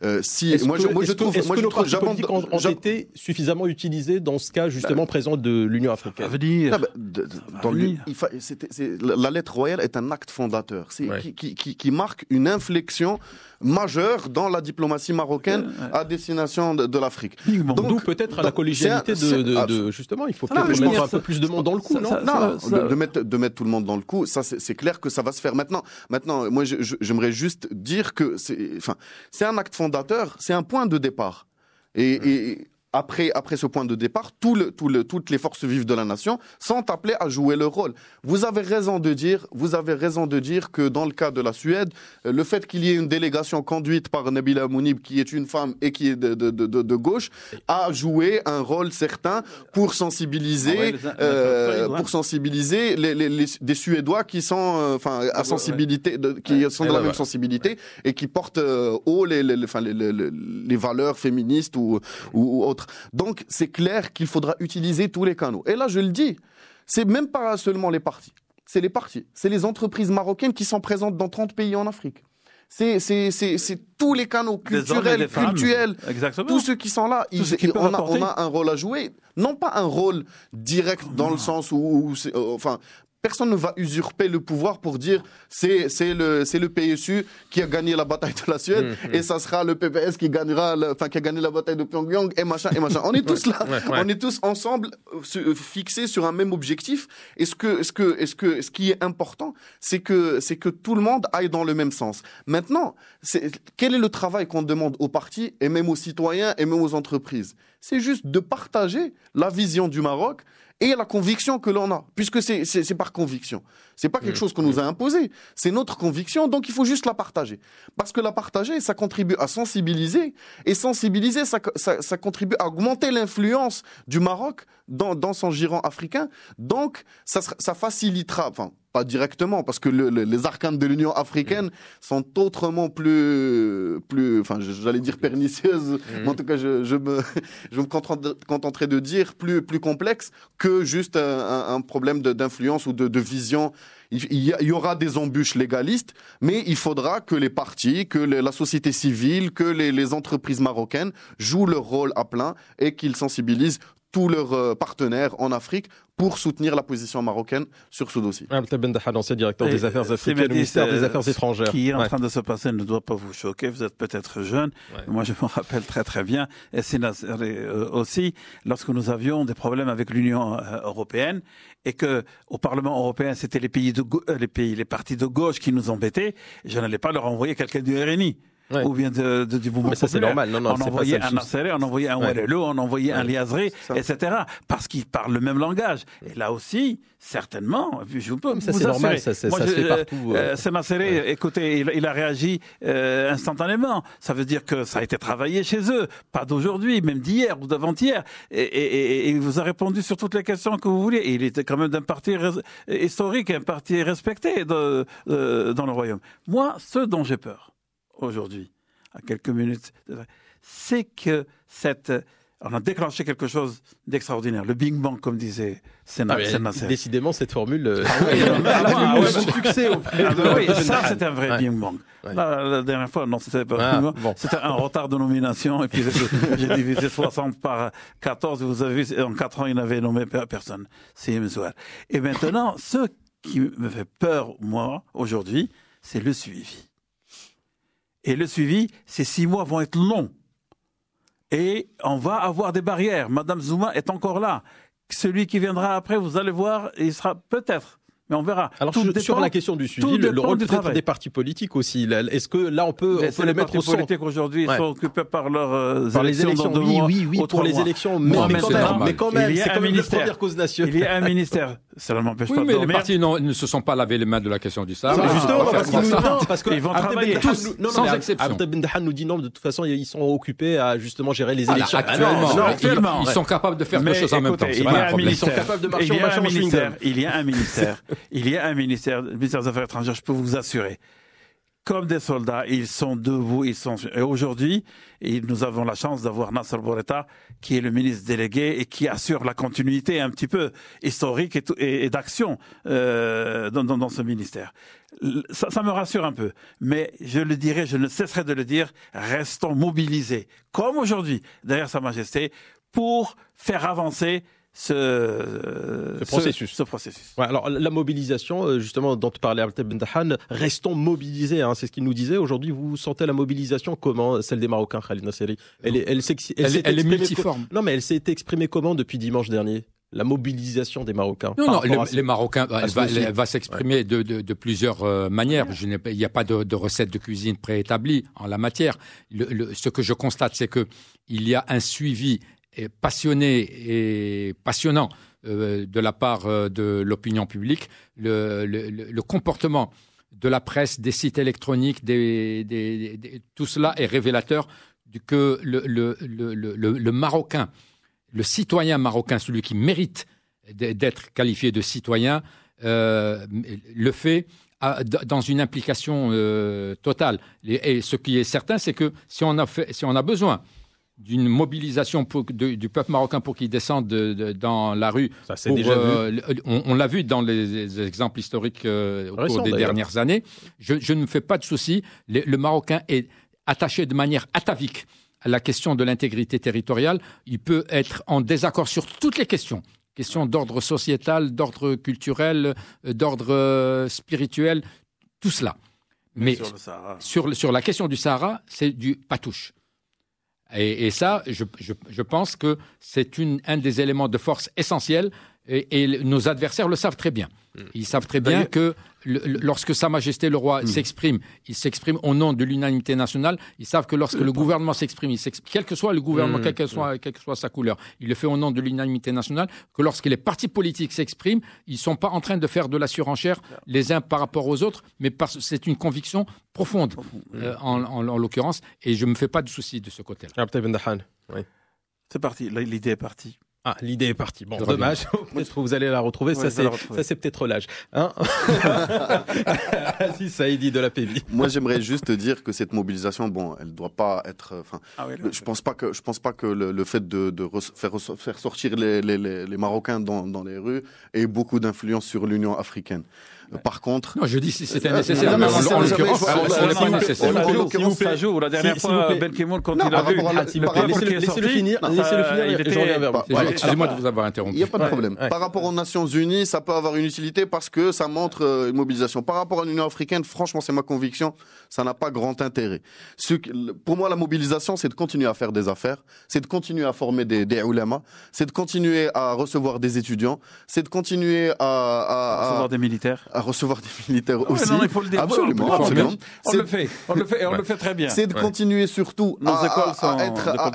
Est-ce que nos partis politiques ont été suffisamment utilisés dans ce cas justement présent de l'Union africaine?
La lettre royale est un acte fondateur qui marque une inflexion majeure dans la diplomatie marocaine à destination de l'Afrique.
D'où peut-être à la collégialité justement, il faut peut-être mettre un peu plus de monde dans le coup, non?
De mettre tout le monde dans le coup, ça c'est clair que ça va se faire. Maintenant, moi j'aimerais juste dire que c'est un acte fondateur, c'est un point de départ. Et après ce point de départ, toutes les forces vives de la nation sont appelées à jouer leur rôle. Vous avez raison de dire que dans le cas de la Suède, le fait qu'il y ait une délégation conduite par Nabila Mounib, qui est une femme et qui est de gauche, a joué un rôle certain pour sensibiliser, des Suédois qui sont, à sensibilité, qui sont de la même sensibilité et qui portent haut les valeurs féministes ou autres. Donc, c'est clair qu'il faudra utiliser tous les canaux. Et là, je le dis, c'est même pas seulement les partis. C'est les partis. C'est les entreprises marocaines qui sont présentes dans 30 pays en Afrique. C'est tous les canaux culturels, tous ceux qui sont là. On a un rôle à jouer. Non pas un rôle direct dans le sens où personne ne va usurper le pouvoir pour dire c'est le PSU qui a gagné la bataille de la Suède et ça sera le PPS qui a gagné la bataille de Pyongyang et machin. On est tous là, on est tous ensemble fixés sur un même objectif. Et ce qui est important, c'est que tout le monde aille dans le même sens. Maintenant, quel est le travail qu'on demande aux partis et même aux citoyens et même aux entreprises? C'est juste de partager la vision du Maroc et la conviction que l'on a, puisque c'est par conviction. C'est pas quelque chose qu'on nous a imposé, c'est notre conviction, donc il faut juste la partager. Parce que la partager, ça contribue à sensibiliser, et sensibiliser, ça contribue à augmenter l'influence du Maroc dans son giron africain, donc ça facilitera, pas directement, parce que les arcanes de l'Union africaine sont autrement plus j'allais dire pernicieuses, mais en tout cas, je me contenterai de dire plus complexes que juste un problème d'influence ou de vision. Il y aura des embûches légalistes, mais il faudra que les partis, que la société civile, que les entreprises marocaines jouent leur rôle à plein et qu'ils sensibilisent tous leurs partenaires en Afrique pour soutenir la position marocaine sur ce dossier.
Ben Dahal, ancien directeur des Affaires africaines au ministère des Affaires étrangères.
Ce qui est en train de se passer ne doit pas vous choquer. Vous êtes peut-être jeune. Moi, je me rappelle très très bien. Et c'est aussi lorsque nous avions des problèmes avec l'Union européenne et que au Parlement européen, c'était les partis de gauche qui nous embêtaient. Je n'allais pas leur envoyer quelqu'un du RNI. Ou bien du mouvement
mais ça, c'est normal. Non,
on envoyait un Nasseré, on envoyait un Ouelelo, on envoyait un Liazré, etc. Parce qu'ils parlent le même langage. Et là aussi, certainement, je peux vous
c'est normal, ça se fait partout.
C'est Nasseré, écoutez, il a réagi instantanément. Ça veut dire que ça a été travaillé chez eux, pas d'aujourd'hui, même d'hier ou d'avant-hier. Et il vous a répondu sur toutes les questions que vous vouliez. Et il était quand même d'un parti historique, un parti respecté dans le royaume. Moi, ce dont j'ai peur aujourd'hui, à quelques minutes, c'est que on a déclenché quelque chose d'extraordinaire. Le Big Bang, comme disait Nasser.
Décidément, cette formule
succès ça, c'est un vrai Big Bang. La dernière fois, non, c'était pas c'était un retard de nomination, et puis j'ai divisé 60 par 14, vous avez vu, en 4 ans, il n'avait nommé personne. C'est Mzouar. Et maintenant, ce qui me fait peur, moi, aujourd'hui, c'est le suivi. Et le suivi, ces 6 mois vont être longs. Et on va avoir des barrières. Madame Zouma est encore là. Celui qui viendra après, vous allez voir, il sera peut-être. Mais on verra.
Alors sur la question du suivi, le rôle peut-être des partis politiques aussi. Est-ce que là on peut les mettre au centre?
Les partis politiques aujourd'hui sont occupés par leurs
élections. Oui, pour les élections. Mais quand même, c'est quand même la première cause nationale.
Il y a un ministère. Ça ne m'empêche pas de
mais
dormir.
les partis ne se sont pas lavé les mains de la question du Sahara.
Justement, parce qu'ils
vont travailler
tous, sans exception.
Abdel Ben Dahan nous dit non, de toute façon, ils sont occupés à justement gérer les élections.
Actuellement, ils sont capables de faire deux choses en même temps.
Il y a un ministère.
Ils sont capables de marcher en marchant en chewing-gum.
Il y a un ministère. Il y a un ministère, le ministère des Affaires étrangères, je peux vous assurer. Comme des soldats, ils sont debout, et aujourd'hui, nous avons la chance d'avoir Nasser Bourreta, qui est le ministre délégué et qui assure la continuité un petit peu historique et d'action dans ce ministère. Ça me rassure un peu. Mais je le dirai, je ne cesserai de le dire, restons mobilisés, comme aujourd'hui, derrière Sa Majesté, pour faire avancer ce processus.
Ouais, alors la mobilisation, justement, dont parlait Abdel Ben Dahan, restons mobilisés. Hein, c'est ce qu'il nous disait. Aujourd'hui, vous sentez la mobilisation comment, celle des Marocains, Khalid Nasseri? Elle est multiforme. Non, mais elle s'est exprimée comment depuis dimanche dernier? La mobilisation des Marocains.
Non, les Marocains, elle va s'exprimer de plusieurs manières. Il n'y a pas de recette de cuisine préétablie en la matière. Ce que je constate, c'est que il y a un suivi passionné et passionnant de la part de l'opinion publique. Le comportement de la presse, des sites électroniques, tout cela est révélateur que le Marocain, le citoyen marocain, celui qui mérite d'être qualifié de citoyen, le fait dans une implication totale. Et ce qui est certain, c'est que si on a besoin d'une mobilisation du peuple marocain pour qu'il descende dans la rue.
Ça, c'est déjà vu.
On l'a vu dans les exemples historiques au cours des dernières années. Je ne me fais pas de soucis. Le Marocain est attaché de manière atavique à la question de l'intégrité territoriale. Il peut être en désaccord sur toutes les questions. Questions d'ordre sociétal, d'ordre culturel, d'ordre spirituel, tout cela. Mais sur la question du Sahara, c'est du patouche. Et ça, je pense que c'est un des éléments de force essentiels et nos adversaires le savent très bien. Ils savent très bien que lorsque Sa Majesté le Roi s'exprime, il s'exprime au nom de l'unanimité nationale. Ils savent que lorsque le gouvernement s'exprime, quel que soit le gouvernement, quelle que soit sa couleur, il le fait au nom de l'unanimité nationale. Que lorsque les partis politiques s'expriment, ils ne sont pas en train de faire de la surenchère les uns par rapport aux autres, mais c'est une conviction profonde en l'occurrence. Et je ne me fais pas de soucis de ce côté-là.
Abdel Ben Dahan, oui.
C'est parti, l'idée est partie.
Ah, l'idée est partie. Bon, dommage. Peut-être que vous allez la retrouver. Ça, c'est peut-être l'âge. Hein si, Saïdi de la PV.
Moi, j'aimerais juste dire que cette mobilisation, bon, elle doit pas être. Je pense pas que le fait de faire sortir les Marocains dans les rues ait beaucoup d'influence sur l'Union africaine. Par contre,
non, je dis si c'était nécessaire, mais en l'occurrence, ce n'est pas nécessaire.
Ça joue. La dernière fois, Ben Ki-moon, quand il a vu
laissez-le finir, et je reviens vers vous.
Excusez-moi de vous avoir interrompu.
Il n'y a pas de problème. Par rapport aux Nations Unies, ça peut avoir une utilité parce que ça montre une mobilisation. Par rapport à l'Union africaine, franchement, c'est ma conviction, ça n'a pas grand intérêt. Pour moi, la mobilisation, c'est de continuer à faire des affaires, c'est de continuer à former des ulama, c'est de continuer à recevoir des étudiants, c'est de continuer à
recevoir des militaires.
Recevoir des militaires aussi.
Non, il faut le dire.
Absolument.
On le fait et on le fait très bien.
C'est de continuer surtout à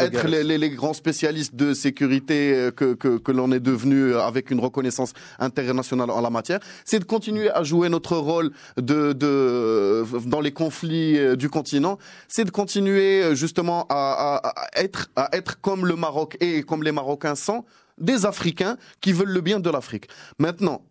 être les grands spécialistes de sécurité que l'on est devenu avec une reconnaissance internationale en la matière. C'est de continuer à jouer notre rôle dans les conflits du continent. C'est de continuer justement à être comme le Maroc et comme les Marocains sont, des Africains qui veulent le bien de l'Afrique. Maintenant,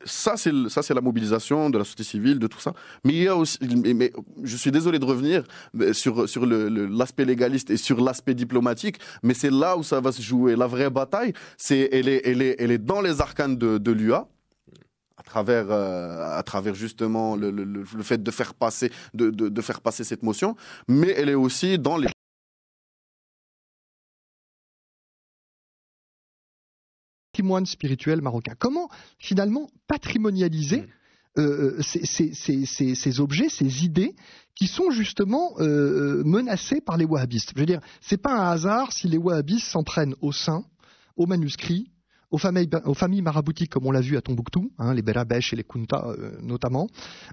ça c'est la mobilisation de la société civile, de tout ça. Mais il y a aussi, mais je suis désolé de revenir sur l'aspect légaliste et sur l'aspect diplomatique, mais c'est là où ça va se jouer. La vraie bataille, elle est dans les arcanes de l'UA. À travers justement le fait de faire passer cette motion, mais elle est aussi dans les
patrimoine spirituel marocain. Comment finalement patrimonialiser ces objets, ces idées qui sont justement menacés par les wahhabistes. Je veux dire, c'est pas un hasard si les wahhabistes s'en prennent aux saints, aux manuscrits, aux familles maraboutiques, comme on l'a vu à Tombouctou, les Berabesh et les Kunta notamment,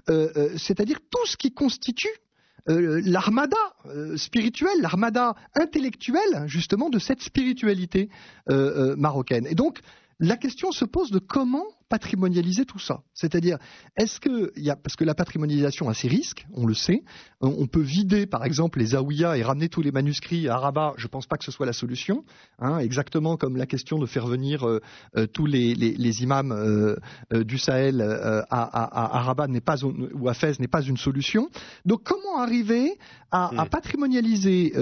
c'est-à-dire tout ce qui constitue l'armada spirituelle, l'armada intellectuelle justement de cette spiritualité marocaine. Et donc, la question se pose de comment patrimonialiser tout ça. C'est-à-dire, parce que la patrimonialisation a ses risques, on le sait, on peut vider par exemple les zaouïas et ramener tous les manuscrits à Rabat, je ne pense pas que ce soit la solution, exactement comme la question de faire venir tous les imams du Sahel à Rabat ou à Fès n'est pas une solution. Donc comment arriver à patrimonialiser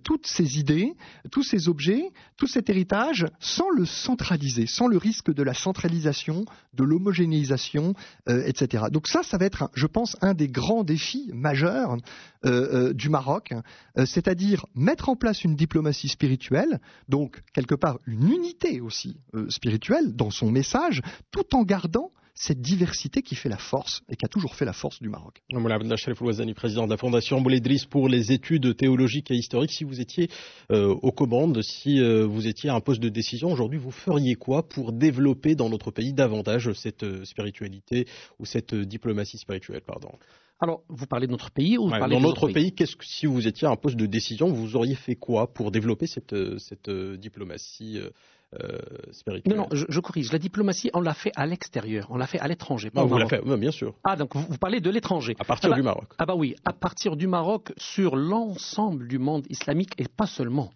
toutes ces idées, tous ces objets, tout cet héritage sans le centraliser, sans le risque de la centralisation, de l'homogénéisation, etc. Donc ça va être, je pense, un des grands défis majeurs du Maroc, c'est-à-dire mettre en place une diplomatie spirituelle, donc quelque part une unité aussi spirituelle dans son message, tout en gardant cette diversité qui fait la force et qui a toujours fait la force du Maroc.
Moulay Abdellah Cherif Ouazani, président de la Fondation Bouledriss pour les études théologiques et historiques. Si vous étiez aux commandes, si vous étiez à un poste de décision aujourd'hui, vous feriez quoi pour développer dans notre pays davantage cette spiritualité ou cette diplomatie spirituelle, pardon?
Alors, vous parlez de notre pays ou vous parlez
dans
de
notre pays, si vous étiez à un poste de décision, vous auriez fait quoi pour développer cette diplomatie spirituelle?
Non, je corrige. La diplomatie, on l'a fait à l'extérieur, on l'a fait à l'étranger.
Vous l'avez fait, bien sûr.
Ah, donc vous parlez de l'étranger.
À partir du Maroc.
Ah bah oui, à partir du Maroc, sur l'ensemble du monde islamique, et pas seulement,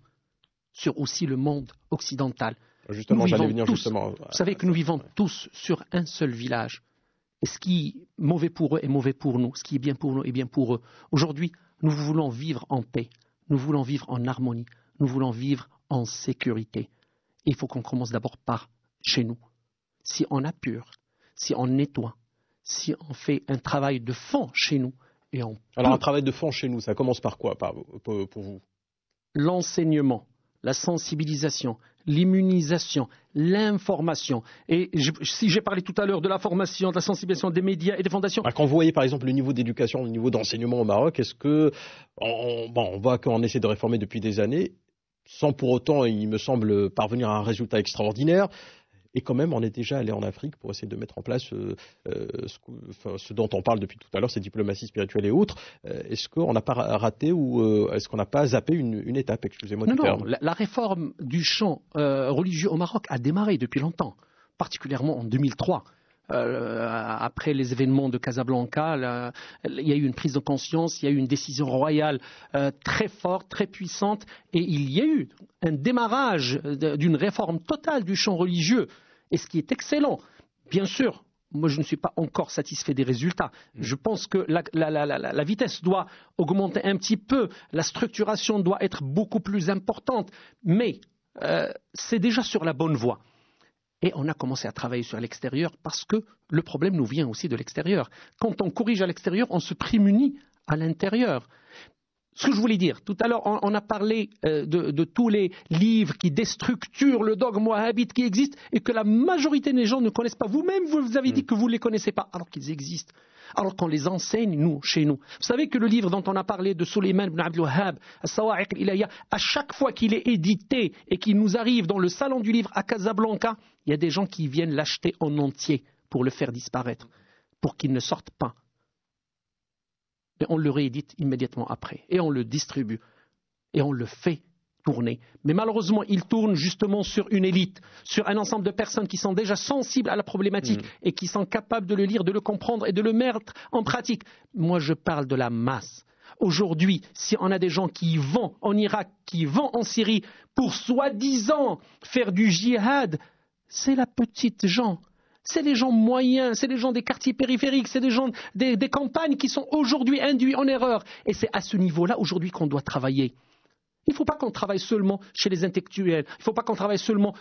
sur aussi le monde occidental.
Justement, j'allais venir justement.
Vous savez que nous vivons tous sur un seul village. Et ce qui est mauvais pour eux est mauvais pour nous. Ce qui est bien pour nous est bien pour eux. Aujourd'hui, nous voulons vivre en paix. Nous voulons vivre en harmonie. Nous voulons vivre en sécurité. Et il faut qu'on commence d'abord par chez nous. Si on appure, si on nettoie, si on fait un travail de fond chez nous. Alors
un travail de fond chez nous, ça commence par quoi pour vous?
L'enseignement, la sensibilisation, l'immunisation, l'information. Et si j'ai parlé tout à l'heure de la formation, de la sensibilisation des médias et des fondations...
Quand vous voyez par exemple le niveau d'éducation, le niveau d'enseignement au Maroc, est-ce que on voit qu'on essaie de réformer depuis des années, sans pour autant, il me semble, parvenir à un résultat extraordinaire. Et quand même, on est déjà allé en Afrique pour essayer de mettre en place ce dont on parle depuis tout à l'heure, ces diplomaties spirituelles et autres. Est-ce qu'on n'a pas raté ou est-ce qu'on n'a pas zappé une étape? Excusez-moi du terme.
Non, la réforme du champ religieux au Maroc a démarré depuis longtemps, particulièrement en 2003. Après les événements de Casablanca, il y a eu une prise de conscience, il y a eu une décision royale très forte, très puissante, et il y a eu un démarrage d'une réforme totale du champ religieux, et ce qui est excellent. Bien sûr, moi je ne suis pas encore satisfait des résultats. Je pense que la vitesse doit augmenter un petit peu, la structuration doit être beaucoup plus importante, mais c'est déjà sur la bonne voie. Et on a commencé à travailler sur l'extérieur parce que le problème nous vient aussi de l'extérieur. Quand on corrige à l'extérieur, on se prémunit à l'intérieur. Ce que je voulais dire, tout à l'heure, on a parlé de tous les livres qui déstructurent le dogme wahhabite qui existe et que la majorité des gens ne connaissent pas. Vous-même, vous avez dit que vous ne les connaissez pas, alors qu'ils existent. Alors qu'on les enseigne, nous, chez nous. Vous savez que le livre dont on a parlé de Sulayman ibn Abdul Wahhab, As-Sawa'iq al-Ilahiyya, à chaque fois qu'il est édité et qu'il nous arrive dans le salon du livre à Casablanca, il y a des gens qui viennent l'acheter en entier pour le faire disparaître, pour qu'il ne sorte pas. Et on le réédite immédiatement après, et on le distribue, et on le fait tourner. Mais malheureusement, il tourne justement sur une élite, sur un ensemble de personnes qui sont déjà sensibles à la problématique et qui sont capables de le lire, de le comprendre et de le mettre en pratique. Moi, je parle de la masse. Aujourd'hui, si on a des gens qui vont en Irak, qui vont en Syrie pour soi-disant faire du djihad, c'est la petite gens. C'est les gens moyens, c'est les gens des quartiers périphériques, c'est les gens des campagnes qui sont aujourd'hui induits en erreur. Et c'est à ce niveau-là aujourd'hui qu'on doit travailler. Il ne faut pas qu'on travaille seulement chez les intellectuels, il ne faut pas qu'on travaille seulement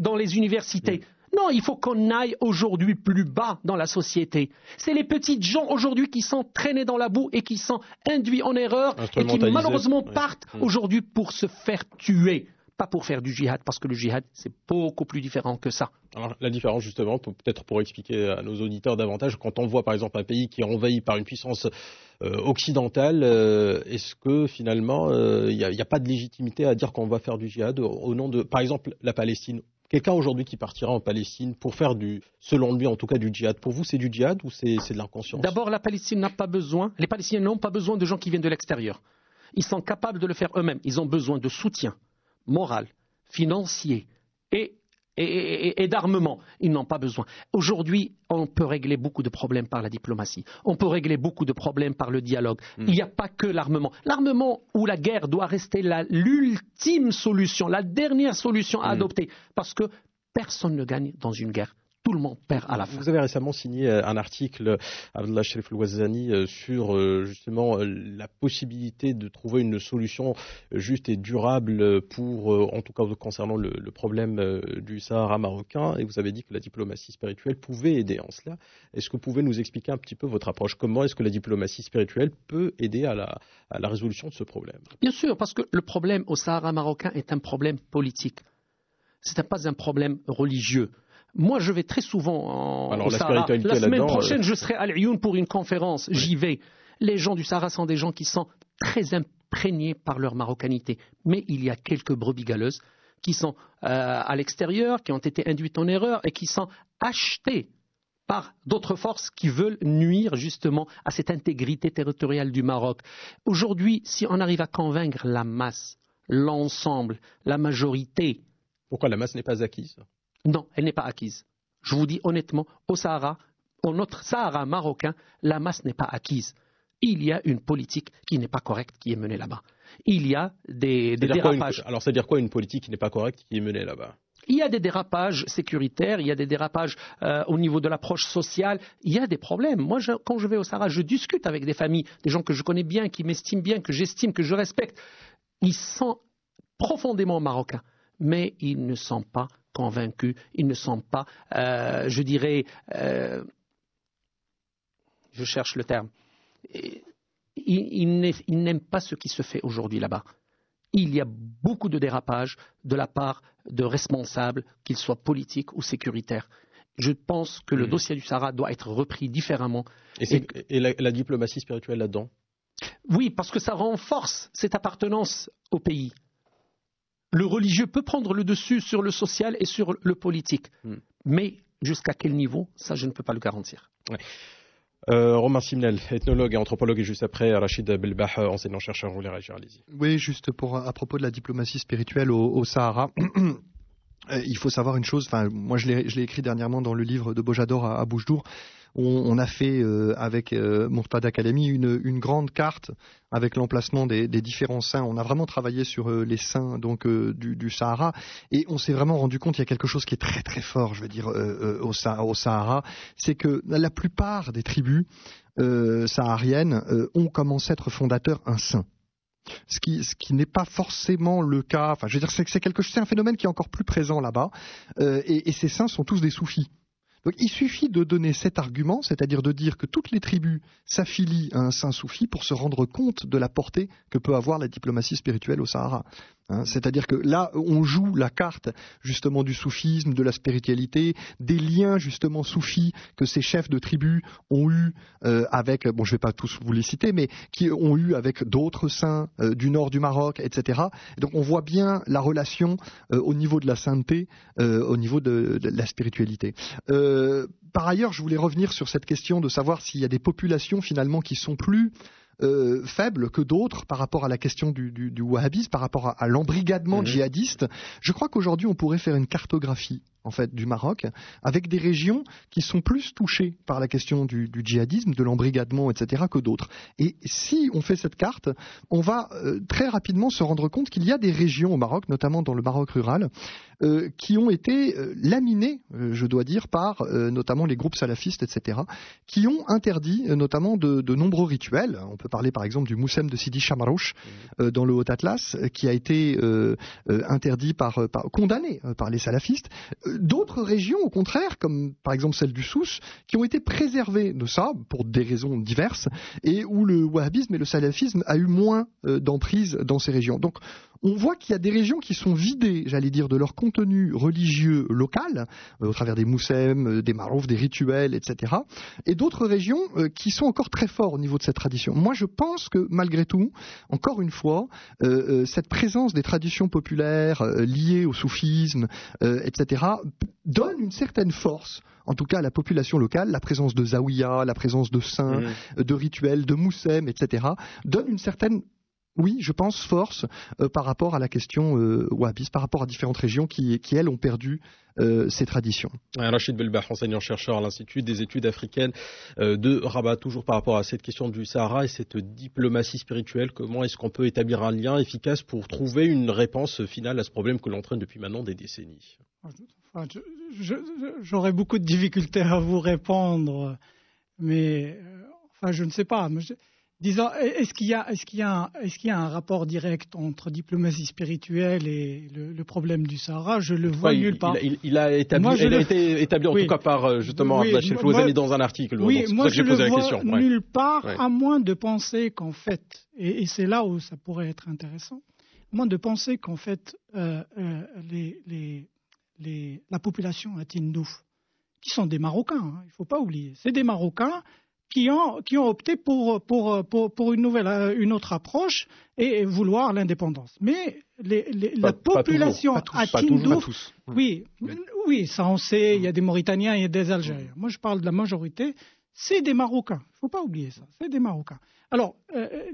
dans les universités. Non, il faut qu'on aille aujourd'hui plus bas dans la société. C'est les petites gens aujourd'hui qui sont traînés dans la boue et qui sont induits en erreur et qui malheureusement partent aujourd'hui pour se faire tuer pas pour faire du djihad, parce que le djihad, c'est beaucoup plus différent que ça.
Alors, la différence, justement, peut-être pour expliquer à nos auditeurs davantage, quand on voit par exemple un pays qui est envahi par une puissance occidentale, est-ce que finalement, il n'y a pas de légitimité à dire qu'on va faire du djihad au nom de, par exemple, la Palestine? Quelqu'un aujourd'hui qui partira en Palestine pour faire selon lui en tout cas, du djihad, pour vous c'est du djihad ou c'est de l'inconscience?
D'abord, la Palestine n'a pas besoin, les Palestiniens n'ont pas besoin de gens qui viennent de l'extérieur. Ils sont capables de le faire eux-mêmes. Ils ont besoin de soutien moral, financier et d'armement. Ils n'ont pas besoin. Aujourd'hui, on peut régler beaucoup de problèmes par la diplomatie. On peut régler beaucoup de problèmes par le dialogue. Il n'y a pas que l'armement. L'armement ou la guerre doit rester l'ultime solution, la dernière solution à adopter. Parce que personne ne gagne dans une guerre. Tout le monde perd à la fin.
Vous avez récemment signé un article, Abdallah Sherif El-Ouazzani, sur justement la possibilité de trouver une solution juste et durable pour, en tout cas concernant le problème du Sahara marocain. Et vous avez dit que la diplomatie spirituelle pouvait aider en cela. Est-ce que vous pouvez nous expliquer un petit peu votre approche? Comment est-ce que la diplomatie spirituelle peut aider à la résolution de ce problème?
Bien sûr, parce que le problème au Sahara marocain est un problème politique. Ce n'est pas un problème religieux. Moi, je vais très souvent au Sahara. La semaine prochaine, je serai à Lyoun pour une conférence. Oui. J'y vais. Les gens du Sahara sont des gens qui sont très imprégnés par leur marocanité. Mais il y a quelques brebis galeuses qui sont à l'extérieur, qui ont été induites en erreur et qui sont achetées par d'autres forces qui veulent nuire justement à cette intégrité territoriale du Maroc. Aujourd'hui, si on arrive à convaincre la masse, l'ensemble, la majorité...
Pourquoi la masse n'est pas acquise ?
Non, elle n'est pas acquise. Je vous dis honnêtement, au notre Sahara marocain, la masse n'est pas acquise. Il y a une politique qui n'est pas correcte qui est menée là-bas. Il y a des dérapages.
Alors, c'est-à-dire quoi une politique qui n'est pas correcte qui est menée là-bas?
Il y a des dérapages sécuritaires, il y a des dérapages au niveau de l'approche sociale, il y a des problèmes. Moi, quand je vais au Sahara, je discute avec des familles, des gens que je connais bien, qui m'estiment bien, que j'estime, que je respecte. Ils sont profondément marocains, mais ils ne sont pas convaincus, ils ne sont pas, je dirais, je cherche le terme, ils n'aiment pas ce qui se fait aujourd'hui là-bas. Il y a beaucoup de dérapages de la part de responsables, qu'ils soient politiques ou sécuritaires. Je pense que le dossier du Sahara doit être repris différemment.
Et la diplomatie spirituelle là-dedans?
Oui, parce que ça renforce cette appartenance au pays. Le religieux peut prendre le dessus sur le social et sur le politique. Mais jusqu'à quel niveau, ça je ne peux pas le garantir.
Ouais. Romain Simnel, ethnologue et anthropologue, et juste après Rachid Belbah, enseignant-chercheur, vous voulez réagir, allez-y.
Oui, juste à propos de la diplomatie spirituelle au Sahara. Il faut savoir une chose, moi je l'ai écrit dernièrement dans le livre de Bojador à Boujdour. On a fait avec Mourtada Kalemi une grande carte avec l'emplacement des différents saints. On a vraiment travaillé sur les saints donc du Sahara et on s'est vraiment rendu compte qu'il y a quelque chose qui est très très fort, je veux dire, au Sahara, c'est que la plupart des tribus sahariennes ont comme ancêtre fondateur un saint. Ce qui n'est pas forcément le cas. Enfin, je veux dire, c'est un phénomène qui est encore plus présent là-bas. Et ces saints sont tous des soufis. Donc, il suffit de donner cet argument, c'est-à-dire de dire que toutes les tribus s'affilient à un saint soufi pour se rendre compte de la portée que peut avoir la diplomatie spirituelle au Sahara. C'est-à-dire que là, on joue la carte justement du soufisme, de la spiritualité, des liens justement soufis que ces chefs de tribus ont eu avec, je ne vais pas tous vous les citer, mais qui ont eu avec d'autres saints du nord du Maroc, etc. Et donc on voit bien la relation au niveau de la sainteté, au niveau de la spiritualité. Par ailleurs, je voulais revenir sur cette question de savoir s'il y a des populations finalement qui sont plus faibles que d'autres par rapport à la question du wahhabisme, par rapport à l'embrigadement djihadiste. Je crois qu'aujourd'hui on pourrait faire une cartographie en fait du Maroc avec des régions qui sont plus touchées par la question du djihadisme, de l'embrigadement, etc. que d'autres. Et si on fait cette carte, on va très rapidement se rendre compte qu'il y a des régions au Maroc, notamment dans le Maroc rural, qui ont été laminées, je dois dire, par notamment les groupes salafistes, etc., qui ont interdit notamment de nombreux rituels. On peut parler par exemple du Moussem de Sidi Chamarouch dans le Haut-Atlas, qui a été interdit condamné par les salafistes. D'autres régions, au contraire, comme par exemple celle du Souss, qui ont été préservées de ça pour des raisons diverses, et où le wahhabisme et le salafisme a eu moins d'emprise dans ces régions. Donc on voit qu'il y a des régions qui sont vidées, j'allais dire, de leur contenu religieux local, au travers des moussem, des marouf, des rituels, etc. Et d'autres régions qui sont encore très forts au niveau de cette tradition. Moi, je pense que malgré tout, encore une fois, cette présence des traditions populaires liées au soufisme, etc., donne une certaine force, en tout cas à la population locale. La présence de zawiya, la présence de saints, de rituels, de moussem, etc., donne une certaine, oui, je pense, force par rapport à la question wahhabiste, par rapport à différentes régions qui elles, ont perdu ces traditions.
Rachid Belbah, enseignant-chercheur à l'Institut des études africaines de Rabat, toujours par rapport à cette question du Sahara et cette diplomatie spirituelle, comment est-ce qu'on peut établir un lien efficace pour trouver une réponse finale à ce problème que l'on traîne depuis maintenant des décennies?
J'aurais beaucoup de difficultés à vous répondre, mais je ne sais pas. Disons, est-ce qu'il y a un rapport direct entre diplomatie spirituelle et le problème du Sahara? Je le vois nulle part.
Il a été établi en tout cas par justement Abdel Flouazani dans un article.
Oui,
donc,
moi
c'est pour ça que j'ai posé la question.
Nulle part, à moins de penser qu'en fait, et c'est là où ça pourrait être intéressant, à moins de penser qu'en fait la population à Tindouf, qui sont des Marocains, il ne faut pas oublier, c'est des Marocains qui ont opté pour une autre approche et vouloir l'indépendance. Mais la population à Tindouf, oui, ça on sait, il y a des Mauritaniens, il y a des Algériens. Moi je parle de la majorité, c'est des Marocains, il ne faut pas oublier ça, c'est des Marocains. Alors,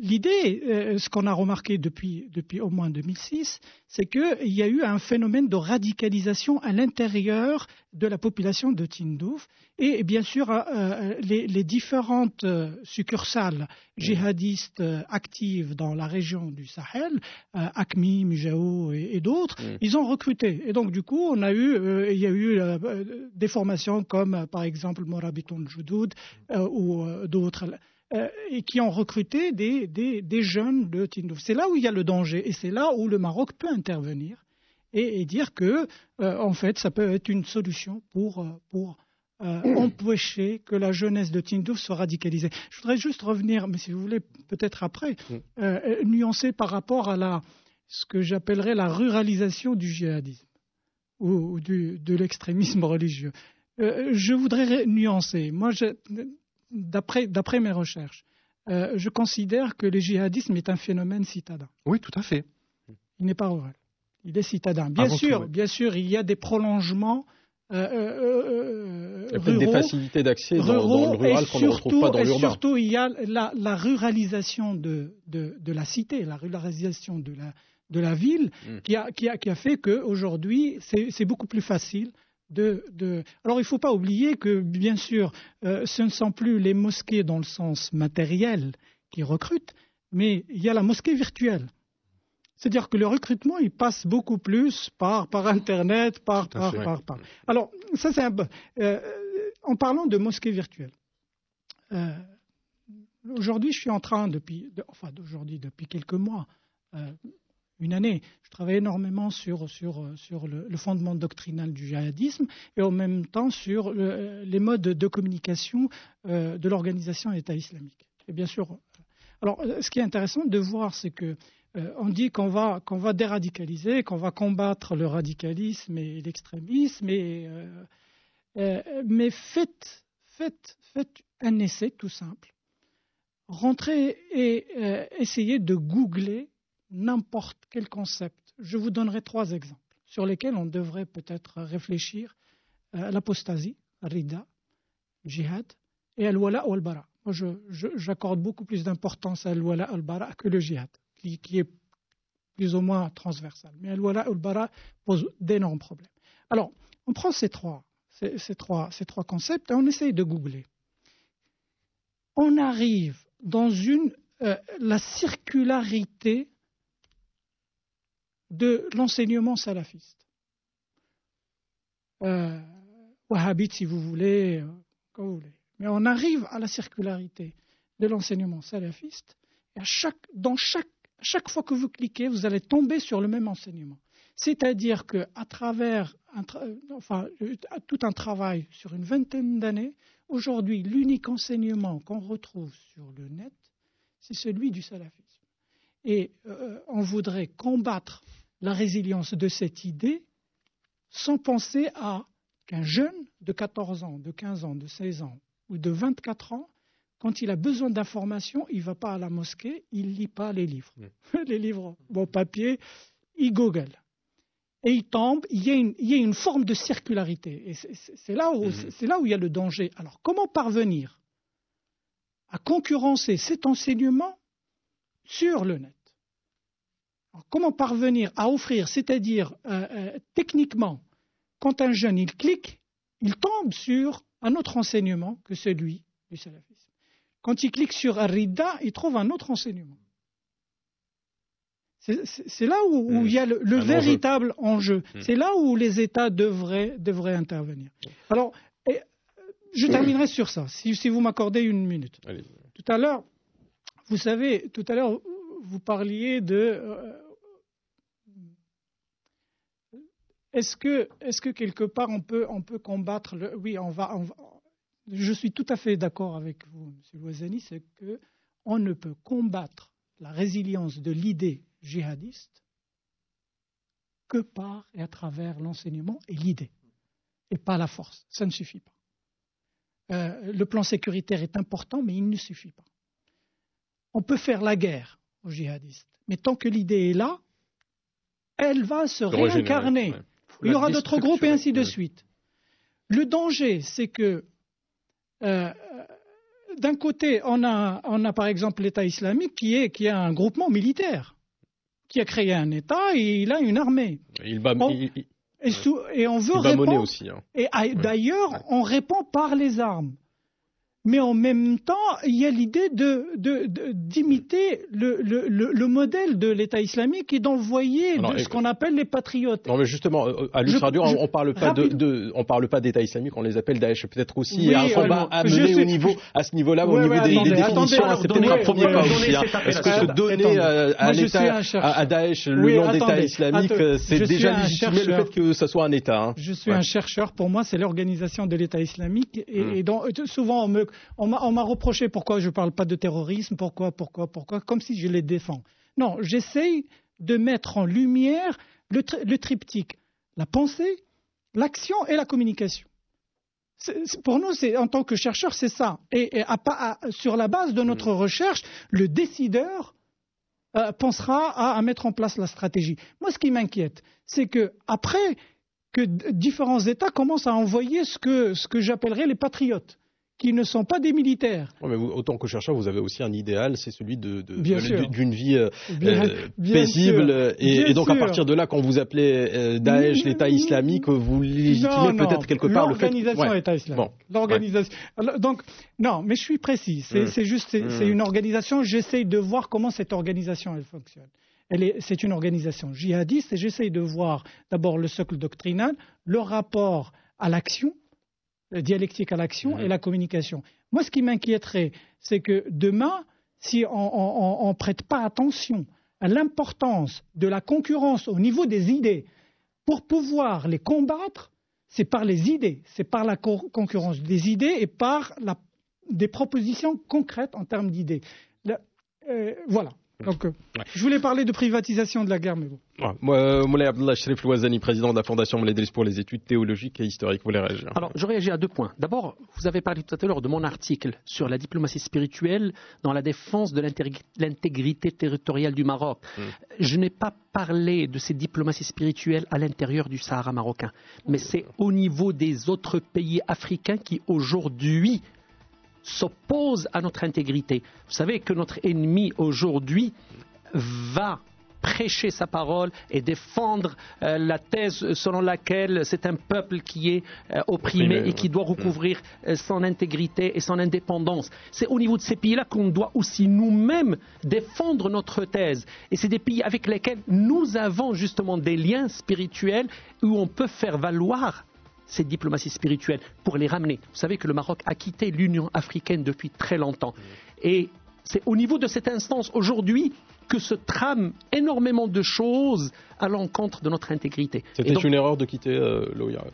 l'idée, ce qu'on a remarqué depuis au moins 2006, c'est qu'il y a eu un phénomène de radicalisation à l'intérieur de la population de Tindouf. Et bien sûr, les différentes succursales djihadistes actives dans la région du Sahel, AQMI, Mujao et d'autres, ils ont recruté. Et donc, du coup, il y a eu des formations comme, par exemple, Morabitoun Joudoud ou d'autres, et qui ont recruté des jeunes de Tindouf. C'est là où il y a le danger et c'est là où le Maroc peut intervenir et dire que, en fait, ça peut être une solution pour empêcher que la jeunesse de Tindouf soit radicalisée. Je voudrais juste revenir, mais si vous voulez, peut-être après, nuancer par rapport à ce que j'appellerais la ruralisation du djihadisme ou de l'extrémisme religieux. Je voudrais nuancer. Moi, d'après mes recherches, je considère que le djihadisme est un phénomène citadin.
Oui, tout à fait.
Il n'est pas rural. Il est citadin. Bien sûr, il y a des prolongements
il y a peut-être des facilités d'accès dans le rural qu'on ne retrouve pas dans l'urbain.
Et surtout, il y a la ruralisation de la cité, la ruralisation de la ville qui a fait qu'aujourd'hui, c'est beaucoup plus facile. Alors, il ne faut pas oublier que, bien sûr, ce ne sont plus les mosquées dans le sens matériel qui recrutent, mais il y a la mosquée virtuelle. C'est-à-dire que le recrutement, il passe beaucoup plus par Internet, par. Alors, ça, c'est en parlant de mosquée virtuelle, aujourd'hui, je suis en train, depuis quelques mois, une année, je travaille énormément sur le fondement doctrinal du djihadisme et en même temps sur les modes de communication de l'organisation État islamique. Et bien sûr, alors ce qui est intéressant de voir, c'est que on dit qu'on va déradicaliser, qu'on va combattre le radicalisme et l'extrémisme, mais faites un essai tout simple. Rentrez et essayez de googler n'importe quel concept. Je vous donnerai 3 exemples sur lesquels on devrait peut-être réfléchir. L'apostasie, Rida, Jihad et Al-Wala ou Al-Bara. Moi, j'accorde beaucoup plus d'importance à Al-Wala ou Al-Bara que le Jihad, qui est plus ou moins transversal. Mais Al-Wala ou Al-Bara pose d'énormes problèmes. Alors, on prend ces trois concepts et on essaye de googler. On arrive dans la circularité de l'enseignement salafiste. Wahhabite, si vous voulez, comme vous voulez. Mais on arrive à la circularité de l'enseignement salafiste et chaque fois que vous cliquez, vous allez tomber sur le même enseignement. C'est-à-dire qu'à travers tout un travail sur une vingtaine d'années, aujourd'hui, l'unique enseignement qu'on retrouve sur le net, c'est celui du salafisme. Et on voudrait combattre la résilience de cette idée sans penser à qu'un jeune de 14 ans, de 15 ans, de 16 ans ou de 24 ans, quand il a besoin d'informations, il ne va pas à la mosquée, il ne lit pas les livres. Les livres bon papier, il google. Et il tombe, il y a une forme de circularité. Et c'est là où il y a le danger. Alors, comment parvenir à concurrencer cet enseignement sur le net? Alors, comment parvenir à offrir, c'est-à-dire techniquement, quand un jeune il clique, il tombe sur un autre enseignement que celui du salafisme. Quand il clique sur Ar-Ridda, il trouve un autre enseignement. C'est là où il y a le véritable enjeu. C'est là où les États devraient intervenir. Alors, je terminerai sur ça, si vous m'accordez une minute.
Allez.
Tout à l'heure, vous parliez de... Est-ce que quelque part on peut combattre le... Oui, je suis tout à fait d'accord avec vous, M. Louazani, c'est qu'on ne peut combattre la résilience de l'idée djihadiste que par et à travers l'enseignement et l'idée, et pas la force. Ça ne suffit pas. Le plan sécuritaire est important, mais il ne suffit pas. On peut faire la guerre aux djihadistes, mais tant que l'idée est là, elle va se réincarner. Ouais. Il y aura d'autres groupes et ainsi de suite. Le danger, c'est que d'un côté, on a par exemple l'État islamique qui est un groupement militaire, qui a créé un État et il a une armée. Et on veut répondre. Aussi, hein. Et d'ailleurs, on répond par les armes. Mais en même temps, il y a l'idée d'imiter le modèle de l'État islamique et d'envoyer ce qu'on appelle les patriotes.
Non, mais justement, à Lux Radio, on parle pas d'État islamique, on les appelle Daesh. Peut-être aussi il y a un combat à mener à ce niveau-là, au niveau des définitions. C'est peut-être un premier pas aussi. Est-ce que se donner à Daesh le nom d'État islamique, c'est déjà légitimer le fait que ça soit un État?
Je suis un chercheur. Pour moi, c'est l'organisation de l'État islamique. Et donc, souvent, on m'a reproché pourquoi je ne parle pas de terrorisme, pourquoi, comme si je les défends. Non, j'essaye de mettre en lumière le triptyque, la pensée, l'action et la communication. Pour nous, en tant que chercheurs, c'est ça. Et sur la base de notre recherche, le décideur pensera à mettre en place la stratégie. Moi, ce qui m'inquiète, c'est qu'après que différents États commencent à envoyer ce que j'appellerais les patriotes, qui ne sont pas des militaires.
Oh, mais autant que chercheur, vous avez aussi un idéal, c'est celui d'une vie paisible. Et donc, à partir de là, quand vous appelez Daesh, l'État islamique, vous légitimez peut-être quelque part le fait...
L'organisation État islamique. Bon. L'organisation. Ouais. Donc, non, mais je suis précis. C'est une organisation, j'essaye de voir comment cette organisation elle fonctionne. C'est une organisation djihadiste et j'essaye de voir d'abord le socle doctrinal, le rapport à l'action, la dialectique à l'action et la communication. Moi, ce qui m'inquiéterait, c'est que demain, si on ne prête pas attention à l'importance de la concurrence au niveau des idées, pour pouvoir les combattre, c'est par les idées, c'est par la concurrence des idées et par des propositions concrètes en termes d'idées. Voilà. Donc, je voulais parler de privatisation de la guerre, mais bon.
Moi, Moulay Abdallah Cherif Louazani, président de la Fondation Moulay Idriss pour les études théologiques et historiques, vous voulez réagir?
Alors, je réagis à 2 points. D'abord, vous avez parlé tout à l'heure de mon article sur la diplomatie spirituelle dans la défense de l'intégrité territoriale du Maroc. Je n'ai pas parlé de ces diplomaties spirituelles à l'intérieur du Sahara marocain, mais c'est au niveau des autres pays africains qui aujourd'hui s'oppose à notre intégrité. Vous savez que notre ennemi aujourd'hui va prêcher sa parole et défendre la thèse selon laquelle c'est un peuple qui est opprimé et qui doit recouvrir son intégrité et son indépendance. C'est au niveau de ces pays-là qu'on doit aussi nous-mêmes défendre notre thèse. Et c'est des pays avec lesquels nous avons justement des liens spirituels où on peut faire valoir cette diplomatie spirituelle pour les ramener. Vous savez que le Maroc a quitté l'Union africaine depuis très longtemps. Et c'est au niveau de cette instance aujourd'hui que se trament énormément de choses à l'encontre de notre intégrité.
C'était donc une erreur de quitter l'OIA.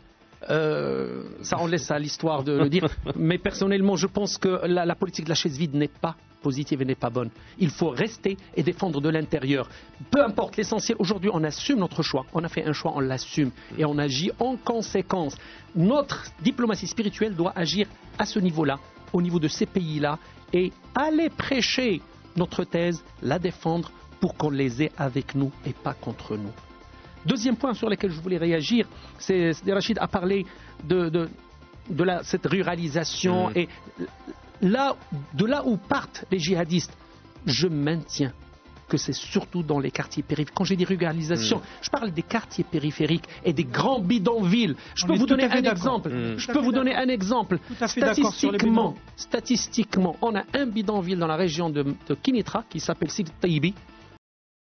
Ça on laisse à l'histoire de le dire. Mais personnellement, je pense que la politique de la chaise vide n'est pas positive et n'est pas bonne. Il faut rester et défendre de l'intérieur. Peu importe, l'essentiel, aujourd'hui, on assume notre choix. On a fait un choix, on l'assume et on agit en conséquence. Notre diplomatie spirituelle doit agir à ce niveau-là, au niveau de ces pays-là, et aller prêcher notre thèse, la défendre pour qu'on les ait avec nous et pas contre nous. Deuxième point sur lequel je voulais réagir, c'est Rachid a parlé de cette ruralisation et de là où partent les djihadistes. Je maintiens que c'est surtout dans les quartiers périphériques. Quand j'ai dit ruralisation, je parle des quartiers périphériques et des grands bidonvilles. Je peux vous donner un exemple. Statistiquement, on a un bidonville dans la région de Kinitra qui s'appelle Sid Taibi,